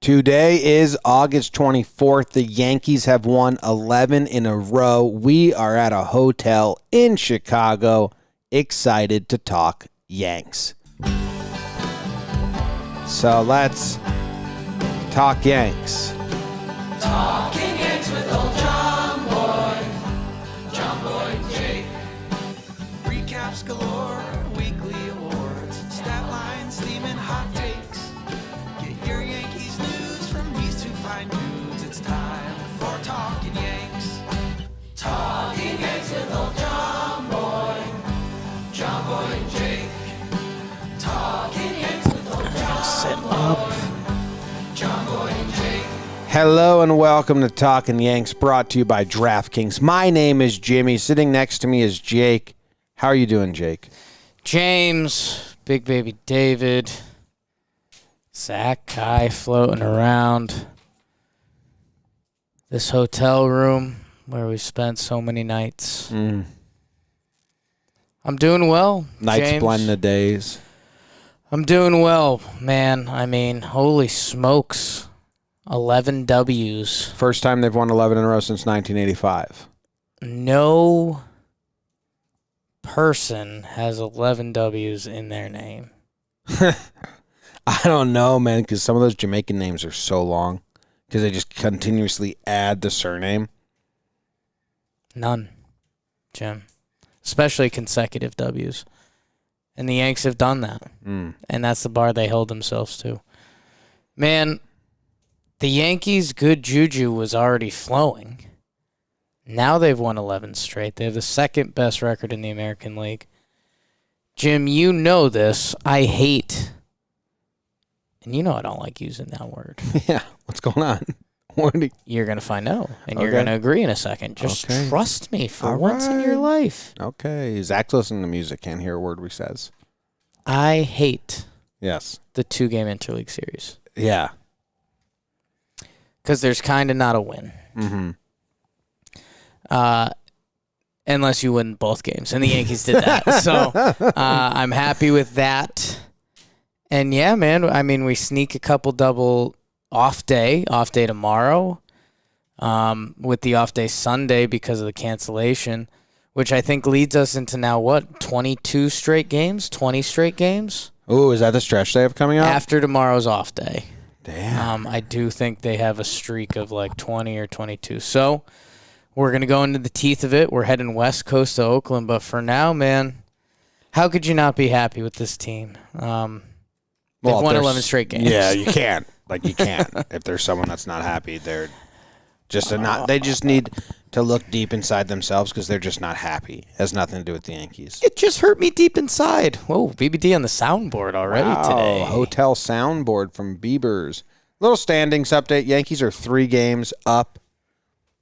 Today is August 24th. The Yankees have won 11 in a row. We are at a hotel in Chicago, excited to talk Yanks. So let's talk Yanks. Talking Yanks with old JOMBOY Jake. Recaps galore, weekly awards, stat lines, theme, and hot takes. Get your Yankees news from these two fine dudes. It's time for Talking Yanks. Talking Yanks with old JOMBOY Jake. Talking Yanks with old JOMBOY Jake. Hello and welcome to Talkin' Yanks, brought to you by DraftKings. My name is Jimmy. Sitting next to me is Jake. How are you doing, Jake? James, Big Baby David, Zach Kai floating around this hotel room where we spent so many nights. I'm doing well, Nights James. blend the days. I'm doing well, man. I mean, holy smokes. 11 W's. First time they've won 11 in a row since 1985. No person has 11 W's in their name. I don't know, man, because some of those Jamaican names are so long because they just continuously add the surname. None, Jim. Especially consecutive W's. And the Yanks have done that. And that's the bar they hold themselves to. Man, the Yankees' good juju was already flowing. Now they've won 11 straight. They have the second best record in the American League. Jim, you know this. I hate, and you know I don't like using that word. Yeah, what's going on? You're going to find out, and you're Okay. going to agree in a second. Just Okay. trust me for All once in your right. life. Okay, Zach's listening to music, can't hear a word we says. I hate Yes. the two-game interleague series Yeah. because there's kind of not a win. Mm-hmm. Unless you win both games, and the Yankees did that. So I'm happy with that. And yeah, man, I mean, we sneak a couple double off day tomorrow, with the off day Sunday because of the cancellation, which I think leads us into now, 22 straight games, 20 straight games? Oh, is that the stretch they have coming up? After tomorrow's off day. Damn. I do think they have a streak of like 20 or 22. So we're going to go into the teeth of it. We're heading west coast to Oakland. But for now, man, how could you not be happy with this team? They've won 11 straight games. Yeah, you can't. You can't. If there's someone that's not happy, they're just not. They just need to look deep inside themselves because they're just not happy. It has nothing to do with the Yankees. It just hurt me deep inside. Whoa, BBD on the soundboard already today. Hotel soundboard from Bieber's. Little standings update. Yankees are 3 games up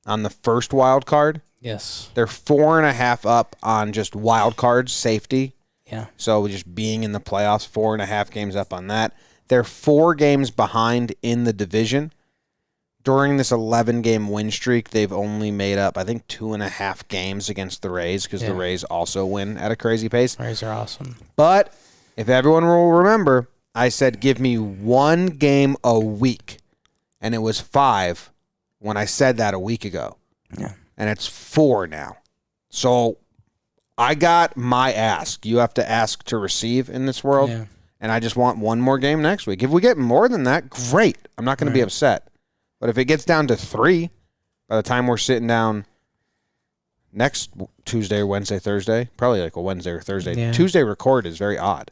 on the first wild card. Yes. They're 4.5 up on just wild cards safety. Yeah. So just being in the playoffs, 4.5 games up on that. They're 4 games behind in the division. During this 11-game win streak, they've only made up, I think, 2.5 games against the Rays because the Rays also win at a crazy pace. Rays are awesome. But if everyone will remember, I said give me 1 game a week, and it was 5 when I said that a week ago. Yeah. And it's 4 now. So I got my ask. You have to ask to receive in this world. Yeah. And I just want 1 more game next week. If we get more than that, great. I'm not going to be upset. But if it gets down to 3, by the time we're sitting down next Tuesday or Wednesday, Thursday, probably like a Wednesday or Thursday. Yeah. Tuesday record is very odd.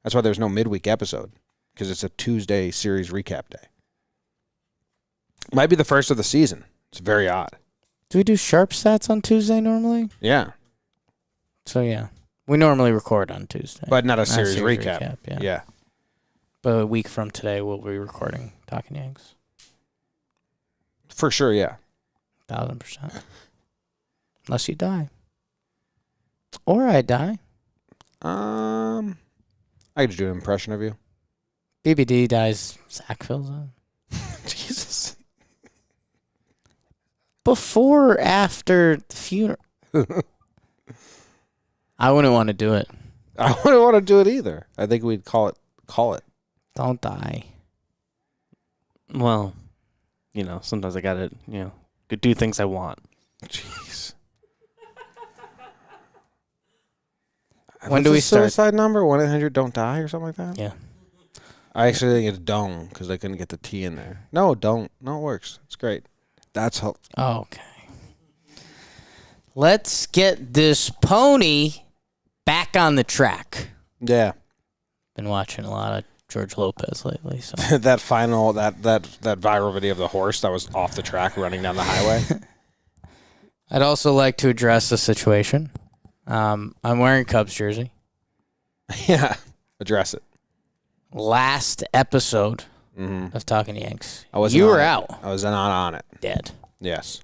That's why there's no midweek episode, because it's a Tuesday series recap day. Might be the first of the season. It's very odd. Do we do sharp stats on Tuesday normally? Yeah. So, yeah. We normally record on Tuesday. But not a series recap. Yeah. But a week from today, we'll be recording Talkin' Yanks. For sure, yeah. 1,000%. Unless you die. Or I die. I could do an impression of you. BBD dies, Zach fills in. Jesus. Before or after the funeral? I wouldn't want to do it. I wouldn't want to do it either. I think we'd call it. Don't die. Well, sometimes I gotta, do things I want. Jeez. When do we start? Suicide number 1-800-DON'T-DIE or something like that. Yeah. I actually think it's don't because they couldn't get the T in there. No, don't. No, it works. It's great. That's how. Okay. Let's get this pony back on the track. Yeah. Been watching a lot of George Lopez lately. So that viral video of the horse that was off the track running down the highway. I'd also like to address the situation. I'm wearing Cubs jersey. Yeah. Address it. Last episode of Talkin' Yanks. You were out. I was not on it. Dead. Yes.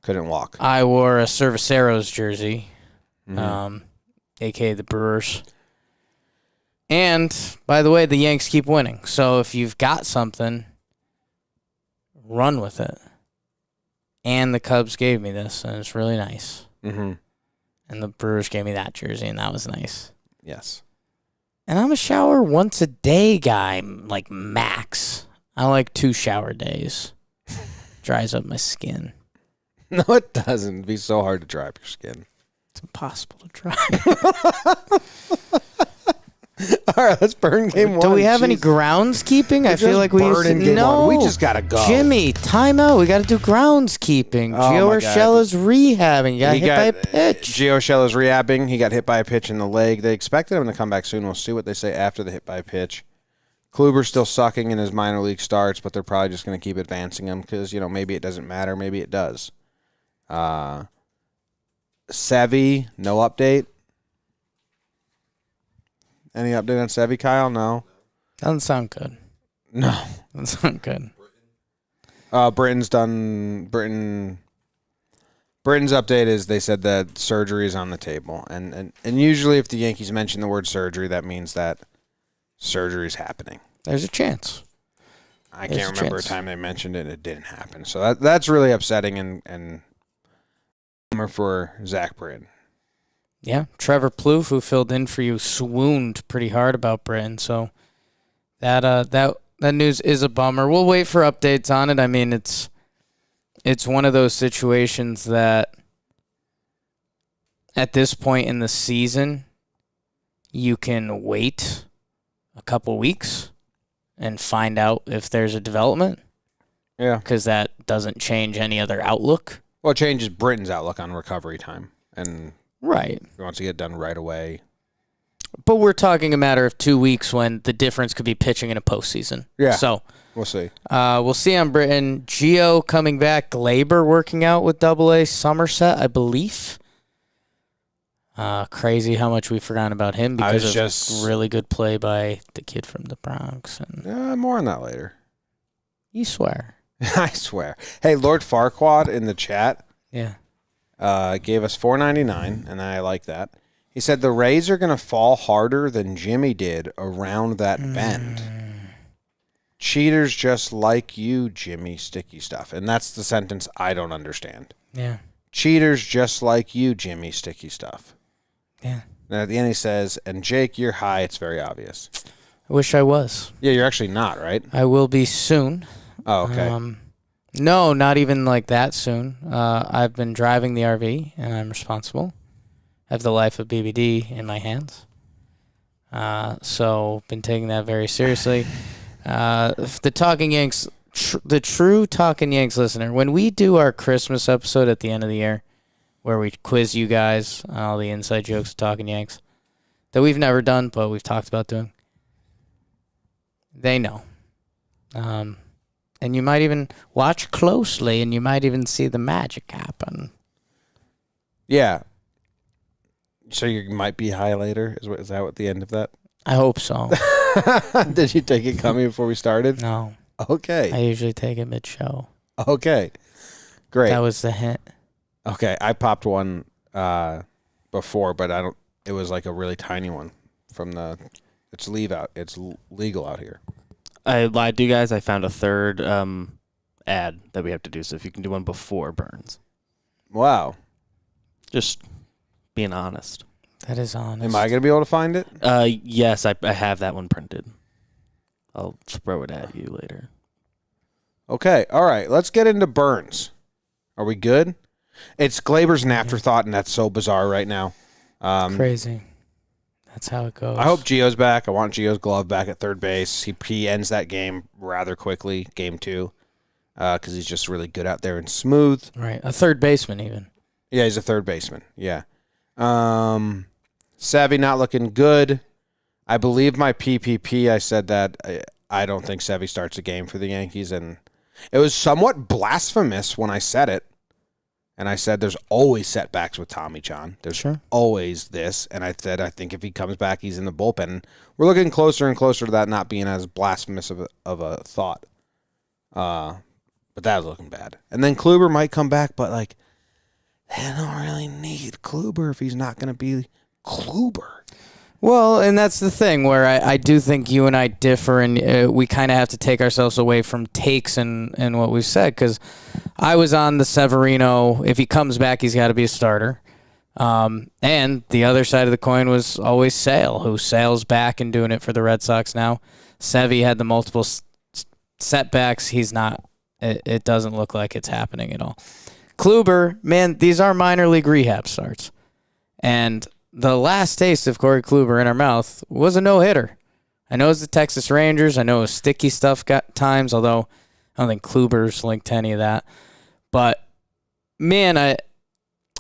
Couldn't walk. I wore a Cerveceros jersey, a.k.a. the Brewers. And, by the way, the Yanks keep winning. So if you've got something, run with it. And the Cubs gave me this, and it's really nice. Mm-hmm. And the Brewers gave me that jersey, and that was nice. Yes. And I'm a shower once a day guy, like max. I like 2 shower days. Dries up my skin. No, it doesn't. It'd be so hard to dry up your skin. It's impossible to dry. All right, let's burn game 1. Do we have any groundskeeping? I feel like we used to. No, we just gotta go. Jimmy, timeout. We got to do groundskeeping. Oh Gio my God. Urshela's rehabbing. He got hit by a pitch. Gio Urshela's rehabbing. He got hit by a pitch in the leg. They expected him to come back soon. We'll see what they say after the hit by a pitch. Kluber's still sucking in his minor league starts, but they're probably just going to keep advancing him because, maybe it doesn't matter. Maybe it does. Sevy, no update. Any update on Sevy, Kyle? No. Doesn't sound good. No. Doesn't sound good. Britain's done. Britain's update is they said that surgery is on the table, and usually if the Yankees mention the word surgery, that means that surgery is happening. There's a chance. I can't remember a time they mentioned it. It didn't happen, so that's really upsetting and bummer for Zach Britton. Yeah, Trevor Plouffe, who filled in for you, swooned pretty hard about Britton. So that news is a bummer. We'll wait for updates on it. I mean, it's one of those situations that at this point in the season, you can wait a couple weeks and find out if there's a development. Yeah, because that doesn't change any other outlook. Well, it changes Britton's outlook on recovery time and. Right. He wants to get done right away. But we're talking a matter of 2 weeks when the difference could be pitching in a postseason. Yeah. So we'll see. We'll see on Britton. Gio coming back. Glaber working out with AA Somerset, I believe. Crazy how much we've forgotten about him because of really good play by the kid from the Bronx. And more on that later. You swear. I swear. Hey, Lord Farquaad in the chat. Yeah. Gave us $4.99, and I like that. He said the Rays are going to fall harder than Jimmy did around that bend. Cheaters just like you, Jimmy, sticky stuff. And that's the sentence I don't understand. Yeah. Cheaters just like you, Jimmy, sticky stuff. Yeah. And at the end he says, and Jake, you're high. It's very obvious. I wish I was. Yeah, you're actually not, right? I will be soon. Oh, okay. No, not even like that soon. I've been driving the RV, and I'm responsible. I have the life of BBD in my hands. So been taking that very seriously. The Talking Yanks, the true Talking Yanks listener, when we do our Christmas episode at the end of the year, where we quiz you guys on all the inside jokes of Talking Yanks, that we've never done, but we've talked about doing, they know. And you might even watch closely, and you might even see the magic happen. Yeah. So you might be high later? Is that what the end of that? I hope so. Did you take it coming before we started? No. Okay. I usually take it mid-show. Okay. Great. That was the hint. Okay. I popped one before, but it was like a really tiny one from it's legal out here. I lied to you guys. I found a third ad that we have to do, so if you can do one before Burns. Wow. Just being honest. That is honest. Am I going to be able to find it? Yes, I have that one printed. I'll throw it at you later. Okay. All right. Let's get into Burns. Are we good? It's Glaber's an afterthought, and that's so bizarre right now. Crazy. That's how it goes. I hope Gio's back. I want Gio's glove back at third base. He ends that game rather quickly, game 2, because he's just really good out there and smooth. Right. A third baseman, even. Yeah, he's a third baseman. Yeah. Savvy not looking good. I believe my PPP, I said that I don't think Savvy starts a game for the Yankees, and it was somewhat blasphemous when I said it. And I said there's always setbacks with Tommy John. There's always this. And I said I think if he comes back, he's in the bullpen. We're looking closer and closer to that not being as blasphemous of a thought. But that was looking bad. And then Kluber might come back, but like they don't really need Kluber if he's not going to be Kluber. Well, and that's the thing where I do think you and I differ, and we kind of have to take ourselves away from takes and what we've said, because I was on the Severino, if he comes back, he's got to be a starter. And the other side of the coin was always Sale, who Sale's back and doing it for the Red Sox now. Sevy had the multiple setbacks. He's not. It doesn't look like it's happening at all. Kluber, man, these are minor league rehab starts. And the last taste of Corey Kluber in our mouth was a no-hitter. I know it's the Texas Rangers. I know it was sticky stuff got times, although I don't think Kluber's linked to any of that. But, man,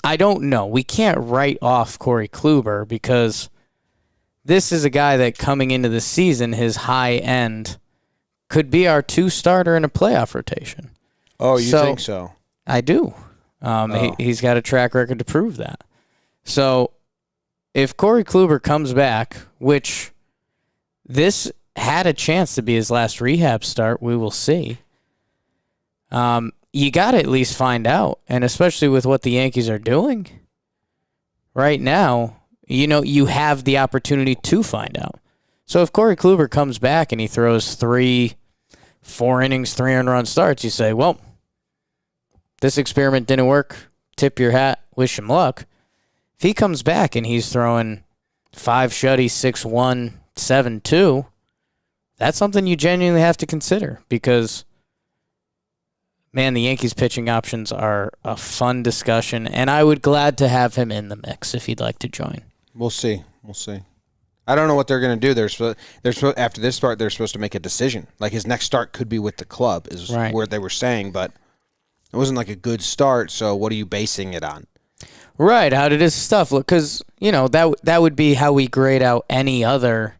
I don't know. We can't write off Corey Kluber because this is a guy that coming into the season, his high end, could be our 2-starter in a playoff rotation. Oh, you think so? I do. He's got a track record to prove that. So if Corey Kluber comes back, which this had a chance to be his last rehab start, we will see. You got to at least find out, and especially with what the Yankees are doing right now, you have the opportunity to find out. So if Corey Kluber comes back and he throws 4 innings, 300-run starts, you say, well, this experiment didn't work. Tip your hat. Wish him luck. If he comes back and he's throwing 5 shutties, 6-1, 7-2, that's something you genuinely have to consider because, man, the Yankees pitching options are a fun discussion, and I would glad to have him in the mix if he'd like to join. We'll see. I don't know what they're going to do. They're supposed after this start, they're supposed to make a decision. Like his next start could be with the club, is right. Where they were saying, but it wasn't like a good start. So what are you basing it on? Right. How did his stuff look? Because that would be how we grade out any other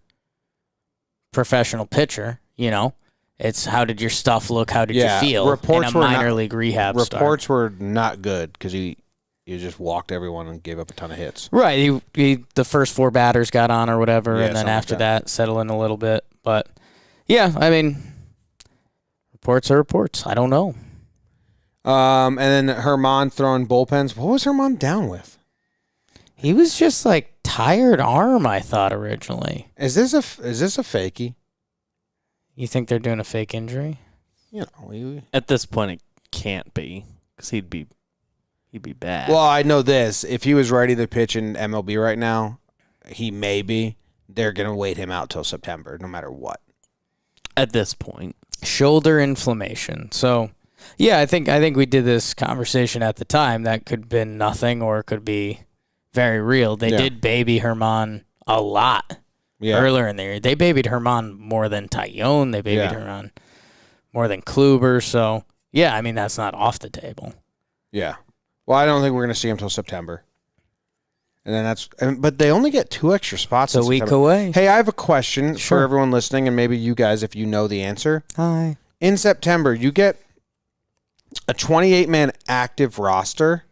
professional pitcher. It's how did your stuff look? How did you feel in a minor league rehab start? Reports were not good because he just walked everyone and gave up a ton of hits. Right. He the first 4 batters got on or whatever, and then after that settle in a little bit. But, yeah, I mean, reports are reports. I don't know. And then Herman throwing bullpens. What was Herman down with? He was just like tired arm, I thought originally. Is this a fakie? You think they're doing a fake injury? At this point, it can't be because he'd be bad. Well, I know this. If he was ready to pitch in MLB right now, he may be. They're going to wait him out till September, no matter what. At this point, shoulder inflammation. So. Yeah, I think we did this conversation at the time. That could have been nothing or it could be very real. They did baby Herman a lot earlier in the year. They babied Herman more than Tyone. They babied Herman more than Kluber. So, yeah, I mean, that's not off the table. Yeah. Well, I don't think we're going to see him until September. And then but they only get 2 extra spots. It's a week away. Hey, I have a question for everyone listening and maybe you guys if you know the answer. Hi. In September, you get a 28-man active roster,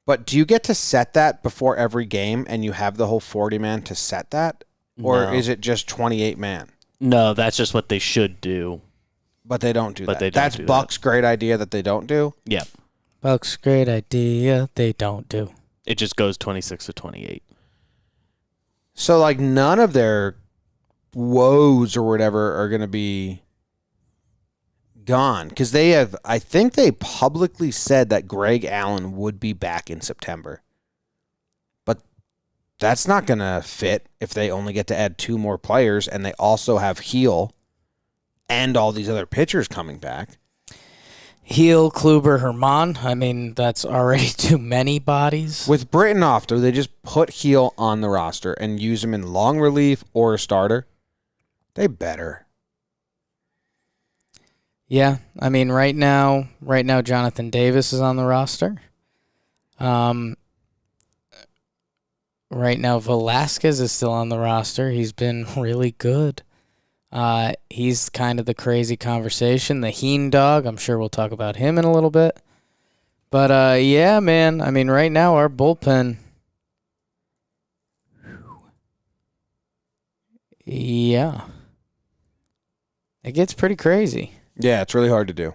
but do you get to set that before every game and you have the whole 40-man to set that? Or is it just 28-man? No, that's just what they should do. But they don't do that. That's Buck's great idea that they don't do? Yep. Buck's great idea they don't do. It just goes 26 to 28. So, like, none of their woes or whatever are going to be gone because I think they publicly said that Greg Allen would be back in September, but that's not going to fit if they only get to add 2 more players and they also have Heel and all these other pitchers coming back. Heel, Kluber, Herman. I mean, that's already too many bodies. With Britton off, do they just put Heel on the roster and use him in long relief or a starter? They better. Yeah, I mean, right now, Jonathan Davis is on the roster. Right now, Velasquez is still on the roster. He's been really good. He's kind of the crazy conversation. The Heen dog, I'm sure we'll talk about him in a little bit. But, yeah, man, I mean, right now, our bullpen, yeah, it gets pretty crazy. Yeah, it's really hard to do.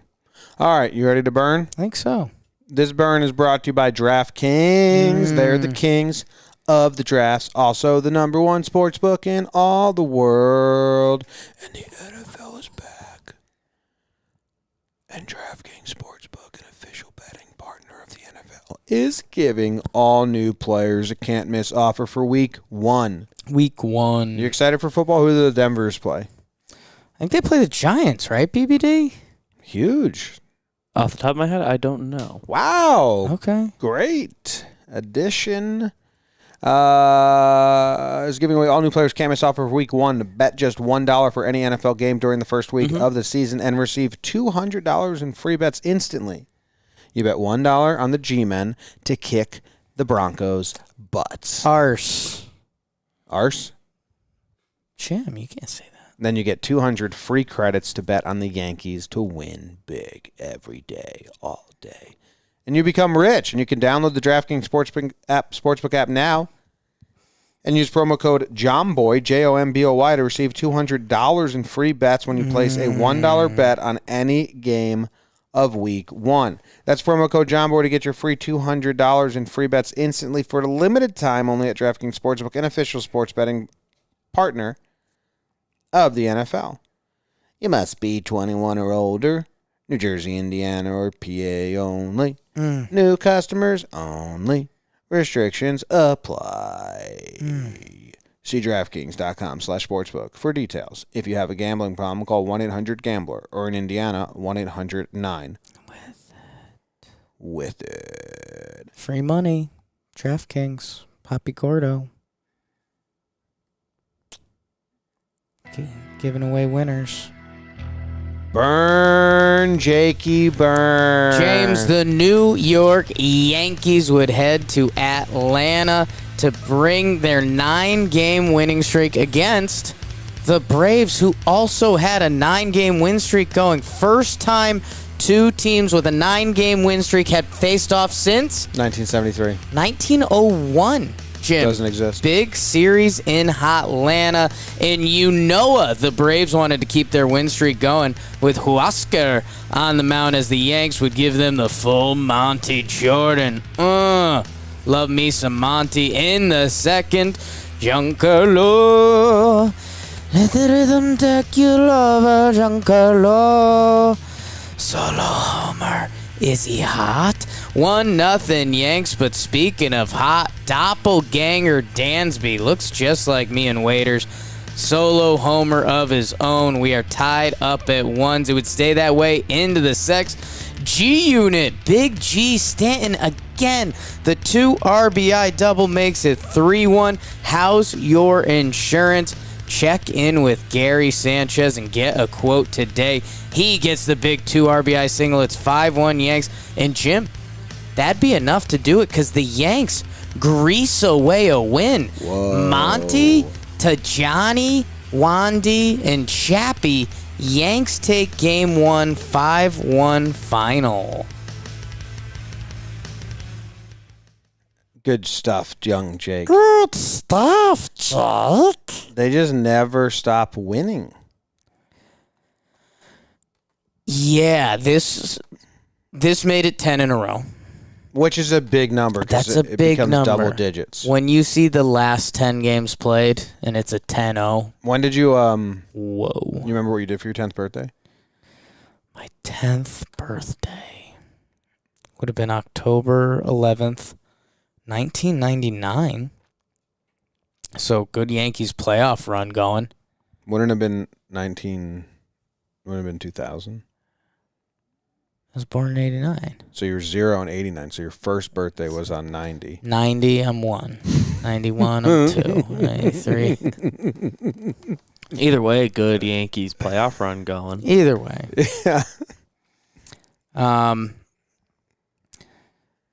All right, you ready to burn? I think so. This burn is brought to you by DraftKings. They're the kings of the drafts. Also, the number one sports book in all the world. And the NFL is back. And DraftKings Sportsbook, an official betting partner of the NFL, is giving all new players a can't-miss offer for Week 1. Week 1. You excited for football? Who do the Denvers play? I think they play the Giants, right, BBD? Huge. Off the top of my head, I don't know. Wow. Okay. Great addition. Is giving away all new players can't miss offer for Week 1 to bet just $1 for any NFL game during the first week of the season and receive $200 in free bets instantly. You bet $1 on the G-Men to kick the Broncos' butts. Arse. Jim, you can't say that. Then you get 200 free credits to bet on the Yankees to win big every day, all day. And you become rich, and you can download the DraftKings Sportsbook app now and use promo code JOMBOY, JOMBOY, to receive $200 in free bets when you place a $1 bet on any game of Week 1. That's promo code JOMBOY to get your free $200 in free bets instantly for a limited time only at DraftKings Sportsbook, an official sports betting partner of the NFL. You must be 21 or older. New Jersey, Indiana, or PA only. New customers only. Restrictions apply. See DraftKings.com/sportsbook for details. If you have a gambling problem, call 1-800-GAMBLER or in Indiana, 1-800-9. With it. Free money. DraftKings. Poppy Gordo. Giving away winners. Burn, Jakey, burn. James, the New York Yankees would head to Atlanta to bring their 9-game winning streak against the Braves, who also had a 9-game win streak going. First time two teams with a 9-game win streak had faced off since 1973. 1901. Jim, doesn't exist. Big series in Atlanta. In Unoa, the Braves wanted to keep their win streak going with Huascar on the mound as the Yanks would give them the full Monty Jordan. Love me some Monty in the second. Giancarlo, let the rhythm take you, lover, Giancarlo. Solo homer. Is he hot? 1-0 Yanks, but speaking of hot, doppelganger Dansby looks just like me and Waiters. Solo homer of his own. We are tied up at 1s. It would stay that way into the G unit. Big G Stanton again. The 2 RBI double makes it 3-1. How's your insurance? Check in with Gary Sanchez and get a quote today. He gets the big 2 RBI single. It's 5-1 Yanks. And Jim, that'd be enough to do it because the Yanks grease away a win. Whoa. Monty, Tajani, Wandy, and Chappie. Yanks take game 1, 5-1 final. Good stuff, young Jake. Good stuff, Jake. They just never stop winning. Yeah, this made it 10 in a row. Which is a big number. That's a it big becomes number. Double digits. When you see the last 10 games played and it's a 10-0. When did you Whoa. You remember what you did for your 10th birthday? My 10th birthday would have been October 11th, 1999. So good Yankees playoff run going. Wouldn't have been 2000. was born in 89. So you're 0 and 89. So your first birthday was on 90. 90, I'm 1. 91, I'm 2. 93. Either way, good Yankees playoff run going. Either way. Yeah.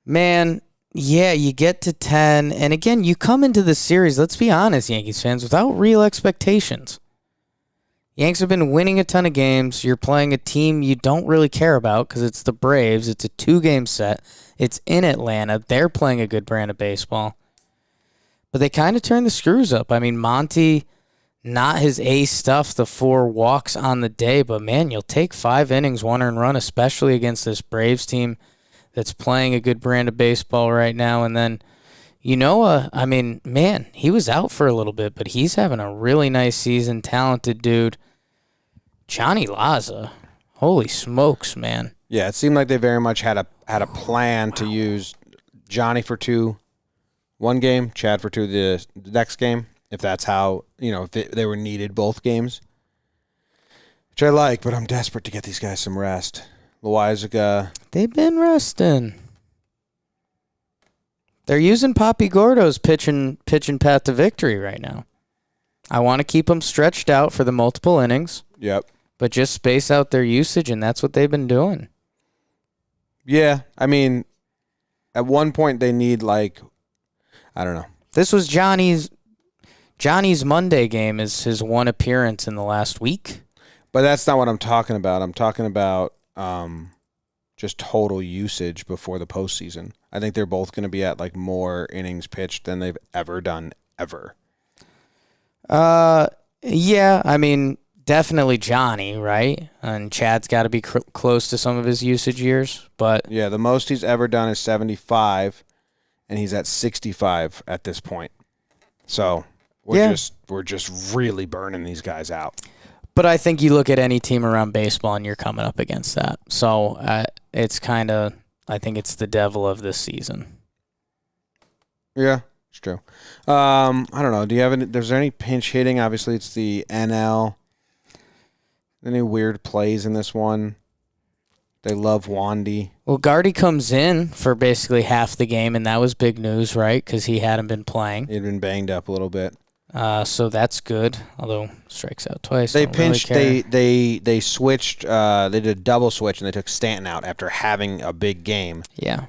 Man, yeah, you get to 10. And again, you come into the series, let's be honest, Yankees fans, without real expectations. Yanks have been winning a ton of games. You're playing a team you don't really care about because it's the Braves. It's a 2-game set. It's in Atlanta. They're playing a good brand of baseball. But they kind of turn the screws up. I mean, Monty, not his ace stuff, the 4 walks on the day, but man, you'll take 5 innings, 1 earned run, especially against this Braves team that's playing a good brand of baseball right now. And then, I mean, man, he was out for a little bit, but he's having a really nice season, talented dude. Johnny Laza, holy smokes, man. Yeah, it seemed like they very much had a plan to use Johnny for 2 one game, Chad for 2 the next game, if that's how, if they were needed both games. Which I like, but I'm desperate to get these guys some rest. Loizaga. They've been resting. They're using Papi Gordo's pitching path to victory right now. I want to keep them stretched out for the multiple innings. Yep. But just space out their usage, and that's what they've been doing. Yeah, I mean, at one point they need I don't know. This was Johnny's Monday game is his 1 appearance in the last week. But that's not what I'm talking about. I'm talking about just total usage before the postseason. I think they're both going to be at more innings pitched than they've ever done ever. Yeah, I mean, definitely Johnny, right? And Chad's got to be close to some of his usage years, but yeah, the most he's ever done is 75, and he's at 65 at this point. So we're just really burning these guys out. But I think you look at any team around baseball and you're coming up against that. So it's I think it's the devil of this season. Yeah, it's true. I don't know. Do you have there's any pinch hitting? Obviously, it's the NL. Any weird plays in this one? They love Wandy. Well, Gardy comes in for basically half the game, and that was big news, right? Because he hadn't been playing. He'd been banged up a little bit. So that's good, although strikes out twice. They pinched. They switched. They did a double switch, and they took Stanton out after having a big game. Yeah.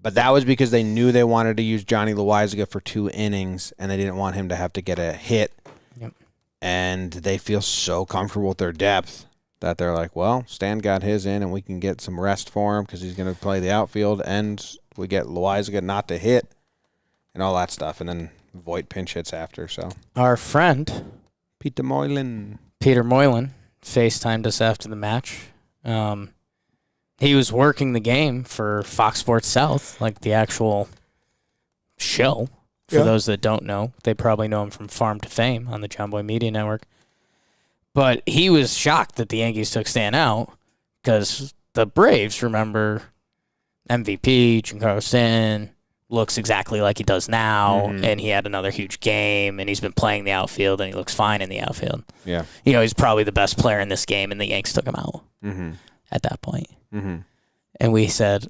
But that was because they knew they wanted to use Johnny Loizaga for 2 innings, and they didn't want him to have to get a hit. Yep. And they feel so comfortable with their depth that they're like, well, Stan got his in, and we can get some rest for him because he's going to play the outfield, and we get Loizaga not to hit and all that stuff. And then Voit pinch hits after. So our friend Peter Moylan FaceTimed us after the match. He was working the game for Fox Sports South, like the actual show. For those that don't know, they probably know him from Farm to Fame on the JOMBOY Media Network. But he was shocked that the Yankees took Stan out because the Braves, remember, MVP, Giancarlo Stanton, looks exactly like he does now, and he had another huge game, and he's been playing the outfield, and he looks fine in the outfield. Yeah. He's probably the best player in this game, and the Yanks took him out at that point. And we said,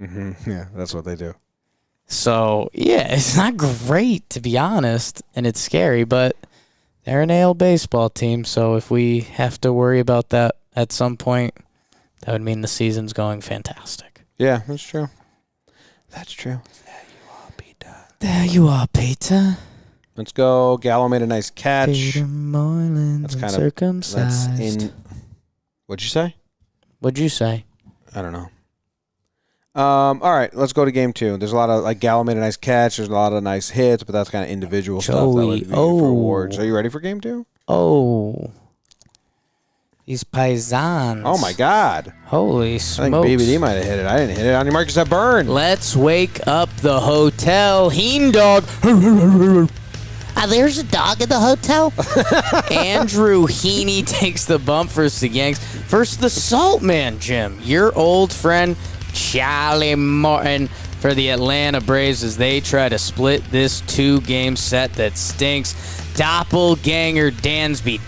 Yeah, that's what they do. So, yeah, it's not great, to be honest, and it's scary, but they're an AL baseball team, so if we have to worry about that at some point, that would mean the season's going fantastic. Yeah, that's true. That's true. There you are, Peter. There you are, Peter. Let's go. Gallo made a nice catch. Peter Moylan, That's kind of circumcised. What'd you say? What'd you say? I don't know. All right, let's go to game 2. There's a lot of Gallo made a nice catch. There's a lot of nice hits, but that's kind of individual stuff that would be for awards. Are you ready for game 2? Oh, these paisans. Oh my God! Holy I smokes! think BBD might have hit it. I didn't hit it. On your mark, set, burn. Let's wake up the hotel. Heen dog. There's a dog in the hotel. Andrew Heaney takes the bump versus the Yanks. First, the Salt Man, Jim. Your old friend, Charlie Morton, for the Atlanta Braves as they try to split this 2-game set that stinks. Doppelganger Dansby.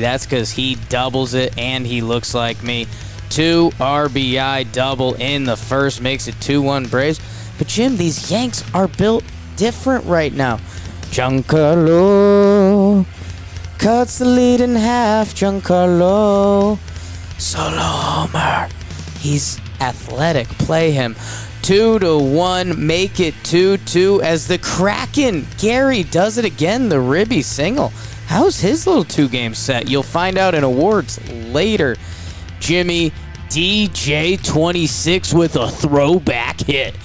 That's because he doubles it and he looks like me. 2 RBI double in the first, makes it 2-1 Braves. But Jim, these Yanks are built different right now. Giancarlo cuts the lead in half. Giancarlo solo homer. He's athletic. Play him. 2-1, make it 2-2 as the Kraken, Gary, does it again, the Ribby single. How's his little 2-game set? You'll find out in awards later. Jimmy, DJ26 with a throwback hit.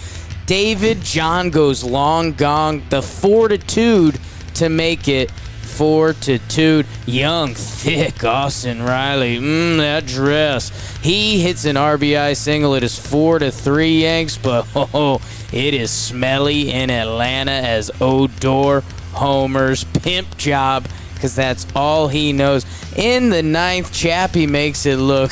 David John goes long gong, the fortitude to make it 4-2. Young, thick Austin Riley. That dress. He hits an RBI single. It is 4-3 Yanks, but it is smelly in Atlanta as Odor homers. Pimp job, because that's all he knows. In the ninth, Chappie makes it look.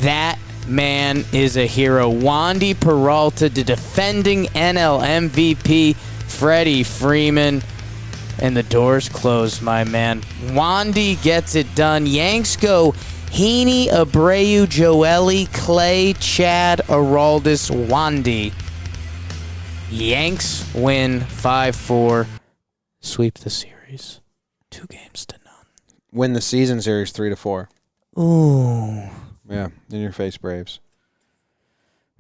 That man is a hero. Wandy Peralta, the defending NL MVP. Freddie Freeman, and the doors closed, my man. Wandy gets it done. Yanks go Heaney, Abreu, Joely, Clay, Chad, Araldis, Wandy. Yanks win 5-4, sweep the series 2-0. Win the season series 3-4. Ooh. Yeah, in your face, Braves.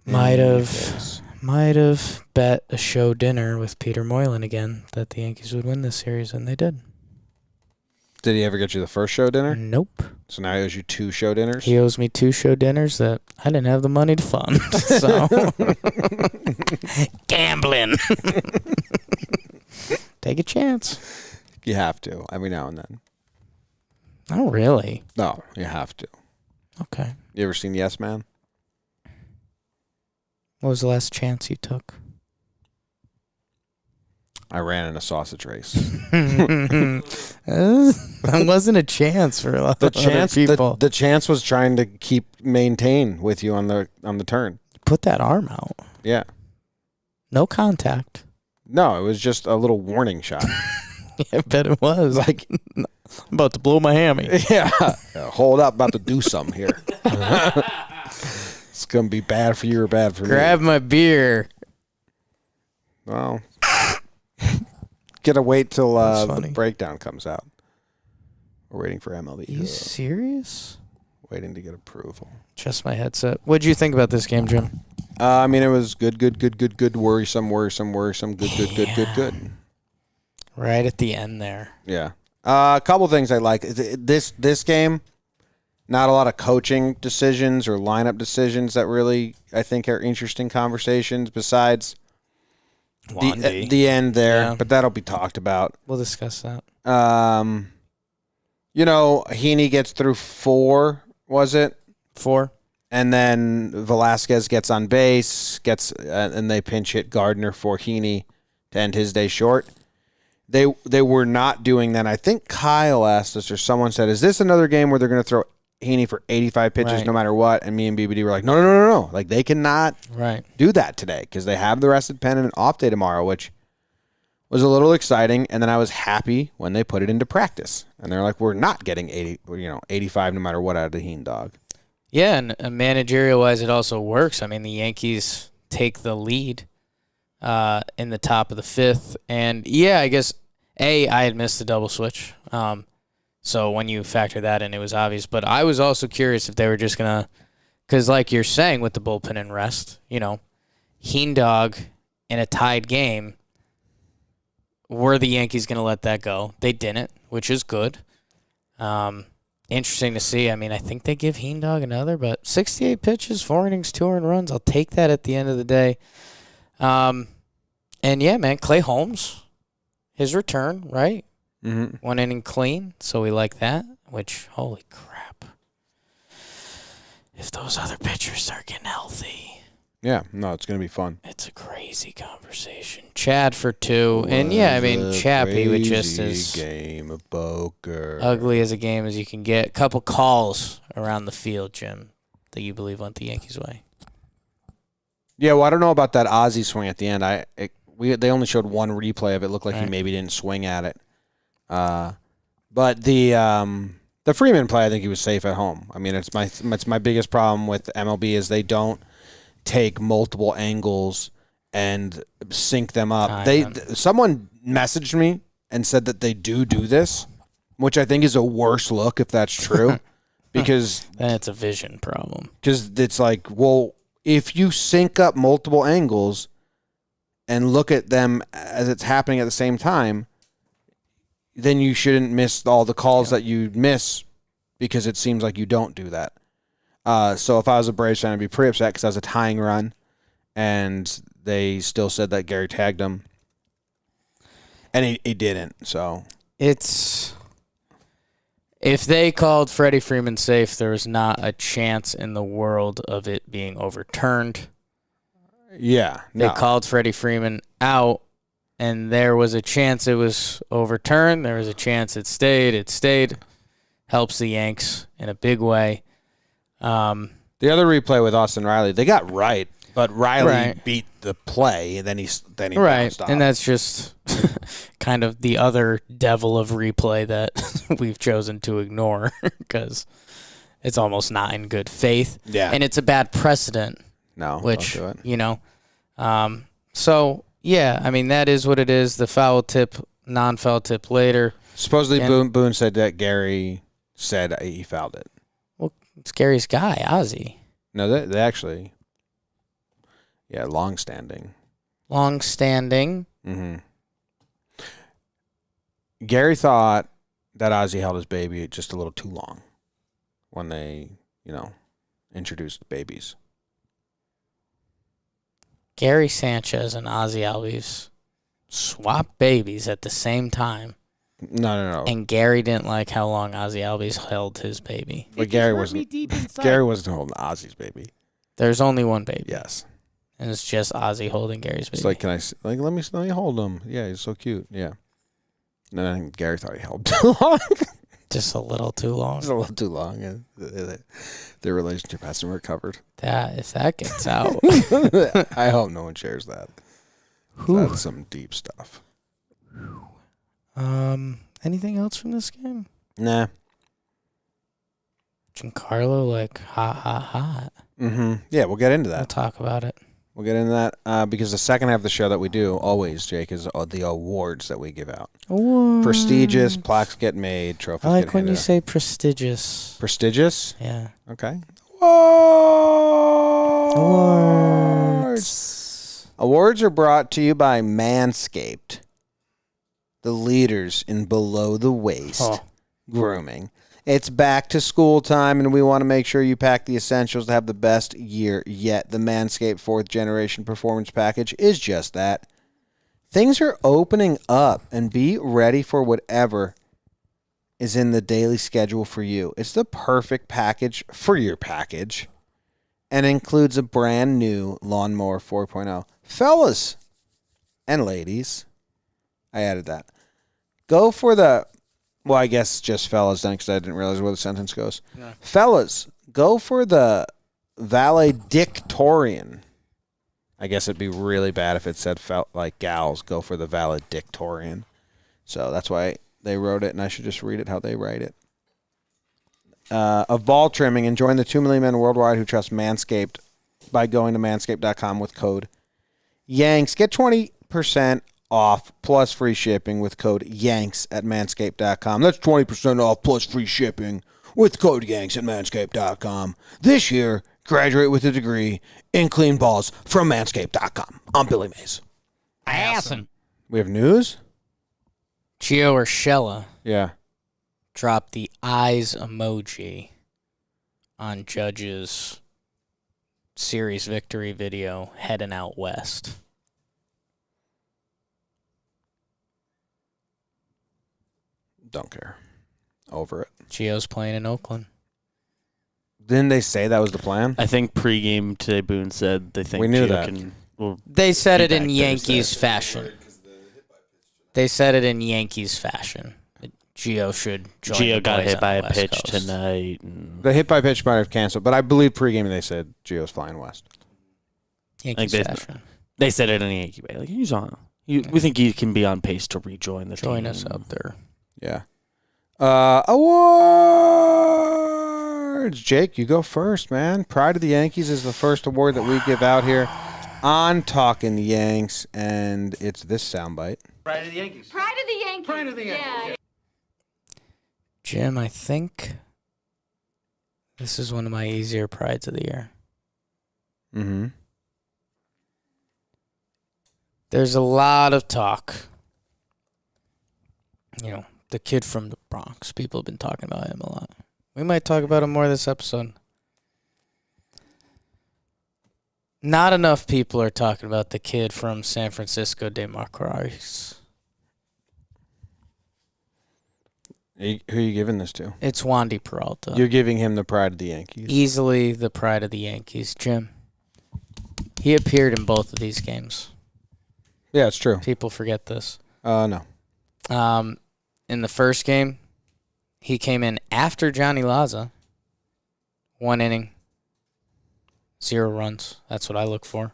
Might have bet a show dinner with Peter Moylan again that the Yankees would win this series, and they did. Did he ever get you the first show dinner? Nope. So now he owes you 2 show dinners? He owes me 2 show dinners that I didn't have the money to fund. So, gambling. Take a chance. You have to, every now and then. Oh, really? No, you have to. Okay. You ever seen Yes Man? What was the last chance you took? I ran in a sausage race. That wasn't a chance for a lot of other people. The chance was trying to maintain with you on the turn. Put that arm out. Yeah. No contact. No, it was just a little warning shot. Yeah, I bet it was. Like, I'm about to blow my hammy. Yeah. Hold up, about to do something here. It's going to be bad for you or bad for me. Grab my beer. Well, gotta wait till funny. the breakdown comes out. We're waiting for MLB. Are you serious? Waiting to get approval. Just my headset. What did you think about this game, Jim? I mean, it was good, worrisome, good. Right at the end there. Yeah. A couple things I like. This game, not a lot of coaching decisions or lineup decisions that really, I think, are interesting conversations besides the end there. Yeah. But that'll be talked about. We'll discuss that. Heaney gets through 4, was it? 4. And then Velasquez gets on base, and they pinch hit Gardner for Heaney to end his day short. They were not doing that. I think Kyle asked us, or someone said, "Is this another game where they're going to throw Heaney for 85 pitches no matter what?" And me and BBD were like, "No. Like they cannot do that today because they have the rested pen and an off day tomorrow," which was a little exciting. And then I was happy when they put it into practice, and they're like, "We're not getting 85 no matter what out of the Heen dog." Yeah, and managerial-wise, it also works. I mean, the Yankees take the lead in the top of the 5th. And, yeah, I guess, I had missed the double switch. So when you factor that in, it was obvious. But I was also curious if they were just going to – because like you're saying with the bullpen and rest, Heen dog in a tied game, were the Yankees going to let that go? They didn't, which is good. Interesting to see. I mean, I think they give Heen dog another, but 68 pitches, 4 innings, 2 earned runs. I'll take that at the end of the day. And yeah, man, Clay Holmes, his return, right? Mm-hmm. 1 inning clean, so we like that, which, holy crap. If those other pitchers start getting healthy. Yeah, no, it's going to be fun. It's a crazy conversation. Chad for 2. And yeah, I mean, Chappie with just as game of poker. Ugly as a game as you can get. A couple calls around the field, Jim, that you believe went the Yankees' way. Yeah, well, I don't know about that Ozzie swing at the end. They only showed one replay of it. It looked like he maybe didn't swing at it. But the The Freeman play, I think he was safe at home. I mean, it's my biggest problem with MLB is they don't take multiple angles and sync them up. Someone messaged me and said that they do this, which I think is a worse look if that's true, because then it's a vision problem. Because it's like, well, if you sync up multiple angles and look at them as it's happening at the same time, then you shouldn't miss all the calls that you miss because it seems like you don't do that. So if I was a Braves fan, I'd be pretty upset because that was a tying run, and they still said that Gary tagged him, and he didn't. So if they called Freddie Freeman safe, there was not a chance in the world of it being overturned. Yeah. They called Freddie Freeman out, and there was a chance it was overturned. There was a chance it stayed. It stayed. Helps the Yanks in a big way. The other replay with Austin Riley, they got right, but Riley beat the play, and then he bounced off. And that's just kind of the other devil of replay that we've chosen to ignore because it's almost not in good faith. Yeah. And it's a bad precedent. No, which, don't do it. you know. So, yeah, I mean, that is what it is. The foul tip, non-foul tip later. Supposedly Boone said that Gary said he fouled it. Well, it's Gary's guy, Ozzy. No, they actually, long-standing. Long-standing. Mm-hmm. Gary thought that Ozzy held his baby just a little too long when they, introduced babies. Gary Sanchez and Ozzy Albies swapped babies at the same time. No. And Gary didn't like how long Ozzy Albies held his baby. But Gary wasn't holding Ozzy's baby. There's only one baby. Yes. And it's just Ozzy holding Gary's baby. It's like, let me hold him. Yeah, he's so cute. Yeah. And then I think Gary thought he held too long. Just a little too long. Just a little too long. And their relationship hasn't recovered. If that gets out. I hope no one shares that. That's some deep stuff. Anything else from this game? Nah. Giancarlo, hot. Mm-hmm. Yeah, we'll get into that. We'll talk about it. We'll get into that because the second half of the show that we do always, Jake, is the awards that we give out. Awards. Prestigious, plaques get made, trophies I like get when you out. say prestigious. Prestigious? Yeah. Okay. Awards. Awards are brought to you by Manscaped, the leaders in below-the-waist grooming. It's back to school time, and we want to make sure you pack the essentials to have the best year yet. The Manscaped 4th Generation Performance Package is just that. Things are opening up, and be ready for whatever is in the daily schedule for you. It's the perfect package for your package, and includes a brand new Lawnmower 4.0. Fellas and ladies, I added that. Go for the... Well, I guess just fellas then because I didn't realize where the sentence goes. Yeah. Fellas, go for the valedictorian. I guess it'd be really bad if it said gals, go for the valedictorian. So that's why they wrote it, and I should just read it how they write it. Of ball trimming, and join the 2 million men worldwide who trust Manscaped by going to manscaped.com with code YANKS. Get 20% off plus free shipping with code YANKS at manscaped.com. That's 20% off plus free shipping with code YANKS at manscaped.com. This year, graduate with a degree in clean balls from manscaped.com. I'm Billy Mays. Awesome. We have news? Gio Urshela dropped the eyes emoji on Judge's series victory video heading out west. Don't care. Over it. Gio's playing in Oakland. Didn't they say that was the plan? I think pregame today, Boone said they think we knew Gio that. They said it in Yankees fashion. They said it in Yankees fashion. Gio should join. Gio got hit by a pitch Coast tonight. The hit by pitch might have canceled, but I believe pregame they said Gio's flying west. Yankees fashion. They said it in a Yankee way. Like, he's on. We think he can be on pace to rejoin the team. Join us up there. Yeah. Awards. Jake, you go first, man. Pride of the Yankees is the first award that we give out here on Talkin' Yanks, and it's this soundbite. Pride of the Yankees. Pride of the Yankees. Pride of the Yankees. Yeah. Jim, I think this is one of my easier prides of the year. Mm-hmm. There's a lot of talk. You know, the kid from the Bronx. People have been talking about him a lot. We might talk about him more this episode. Not enough people are talking about the kid from San Francisco de Macorís. Who are you giving this to? It's Wandy Peralta. You're giving him the pride of the Yankees. Easily the pride of the Yankees. Jim, he appeared in both of these games. Yeah, it's true. People forget this. No. In the first game, he came in after Johnny Laza. 1 inning, 0 runs. That's what I look for.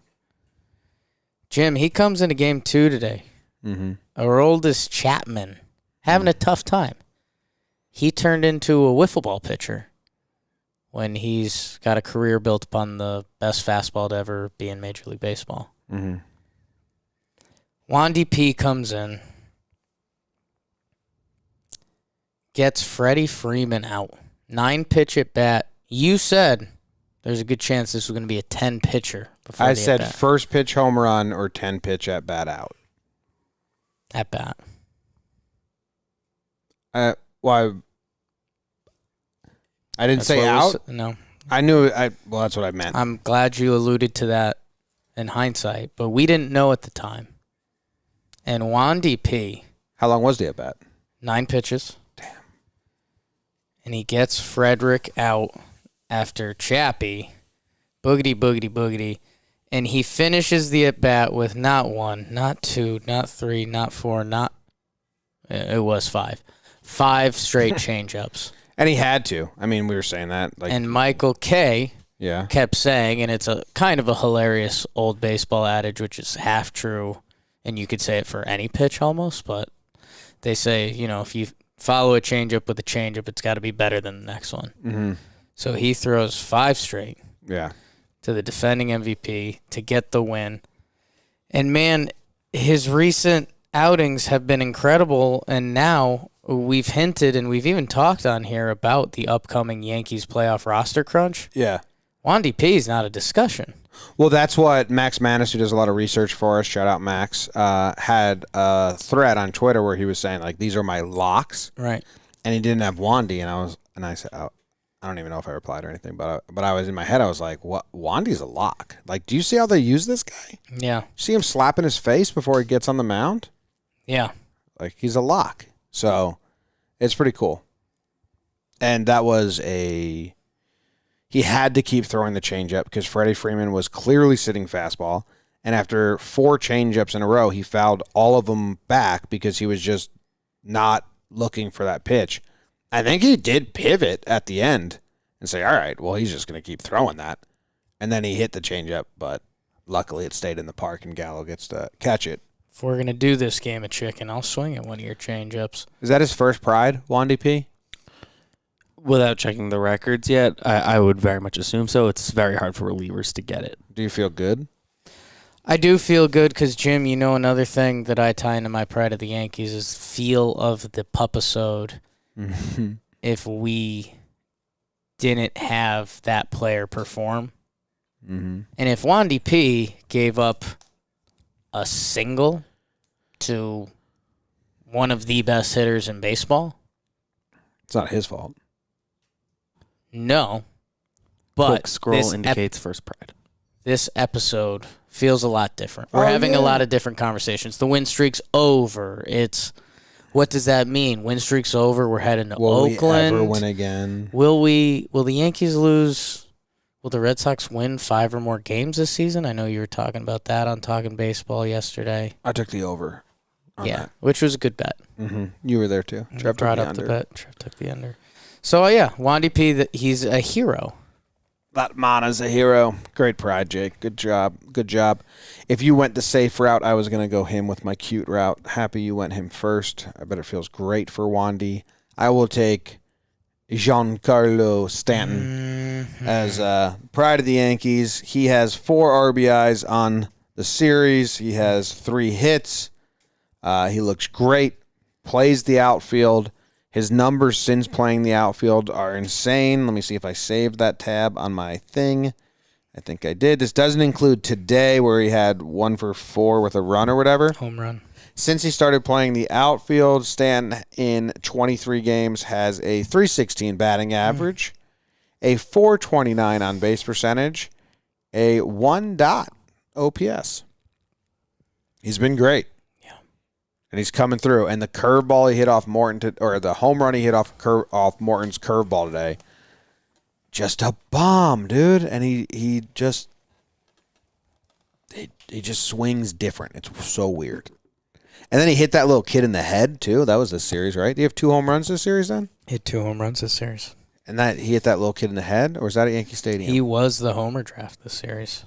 Jim, he comes into game 2 today. Mm-hmm. Our oldest Chapman, having a tough time. He turned into a wiffle ball pitcher when he's got a career built upon the best fastball to ever be in Major League Baseball. Mm-hmm. Wandy P comes in, gets Freddie Freeman out. 9-pitch at bat. You said there's a good chance this was going to be a 10-pitcher. I said first pitch home run or 10-pitch at bat out. At bat. Why? I didn't say out. No. I knew. Well, that's what I meant. I'm glad you alluded to that in hindsight, but we didn't know at the time. And Wandy P. How long was the at bat? 9 pitches. Damn. And he gets Frederick out after Chappie. Boogity, boogity, boogity. And he finishes the at bat with not 1, not 2, not 3, not 4, not. It was 5. 5 straight changeups. And he had to. I mean, we were saying that. And Michael K. Yeah. kept saying, and it's a kind of a hilarious old baseball adage, which is half true, and you could say it for any pitch almost, but they say, you know, if you follow a changeup with a changeup, it's got to be better than the next one. Mm-hmm. So he throws 5 straight. Yeah. To the defending MVP to get the win. And, man, his recent outings have been incredible, and now we've hinted and we've even talked on here about the upcoming Yankees playoff roster crunch. Yeah. Wandy P is not a discussion. Well, that's what Max Manis, who does a lot of research for us, shout out Max, had a thread on Twitter where he was saying, like, these are my locks. Right. And he didn't have Wandy, and I said, oh, I don't even know if I replied or anything, but I was in my head, I was like, what? Wandy's a lock. Like, do you see how they use this guy? Yeah. See him slapping his face before he gets on the mound? Yeah. Like, he's a lock. So, it's pretty cool. And that was he had to keep throwing the changeup because Freddie Freeman was clearly sitting fastball. And after 4 changeups in a row, he fouled all of them back because he was just not looking for that pitch. I think he did pivot at the end and say, all right, well, he's just going to keep throwing that. And then he hit the changeup, but luckily it stayed in the park and Gallo gets to catch it. If we're going to do this game of chicken, I'll swing at one of your changeups. Is that his first pride, Wandy P? Without checking the records yet, I would very much assume so. It's very hard for relievers to get it. Do you feel good? I do feel good because, Jim, you know another thing that I tie into my pride of the Yankees is feel of the pupisode. If we didn't have that player perform. Mm-hmm. And if Wandy P gave up a single to one of the best hitters in baseball, it's not his fault. No. But Quick scroll indicates first pride. This episode feels a lot different. We're having a lot of different conversations. The win streak's over. What does that mean? Win streak's over. We're heading to Oakland. Will we ever win again? Will the Yankees lose? Will the Red Sox win 5 or more games this season? I know you were talking about that on Talkin' Baseball yesterday. I took the over. That. Which was a good bet. Mm-hmm. You were there too. Trev brought up the bet. Trev took the under. So, Wandy P, he's a hero. That man is a hero. Great pride, Jake. Good job. Good job. If you went the safe route, I was going to go him with my cute route. Happy you went him first. I bet it feels great for Wandy. I will take Giancarlo Stanton as pride of the Yankees. He has 4 RBIs on the series. He has 3 hits. He looks great. Plays the outfield. His numbers since playing the outfield are insane. Let me see if I saved that tab on my thing. I think I did. This doesn't include today where he had 1 for 4 with a run or whatever. Home run. Since he started playing the outfield, Stanton in 23 games has a .316 batting average, a .429 on base percentage, a 1 OPS. He's been great. Yeah. And he's coming through. And the curveball he hit off Morton, or the home run he hit off Morton's curveball today, just a bomb, dude. And he just swings different. It's so weird. And then he hit that little kid in the head, too. That was this series, right? Do you have 2 home runs this series then? Hit 2 home runs this series. And that he hit that little kid in the head? Or was that at Yankee Stadium? He was the homer draft this series.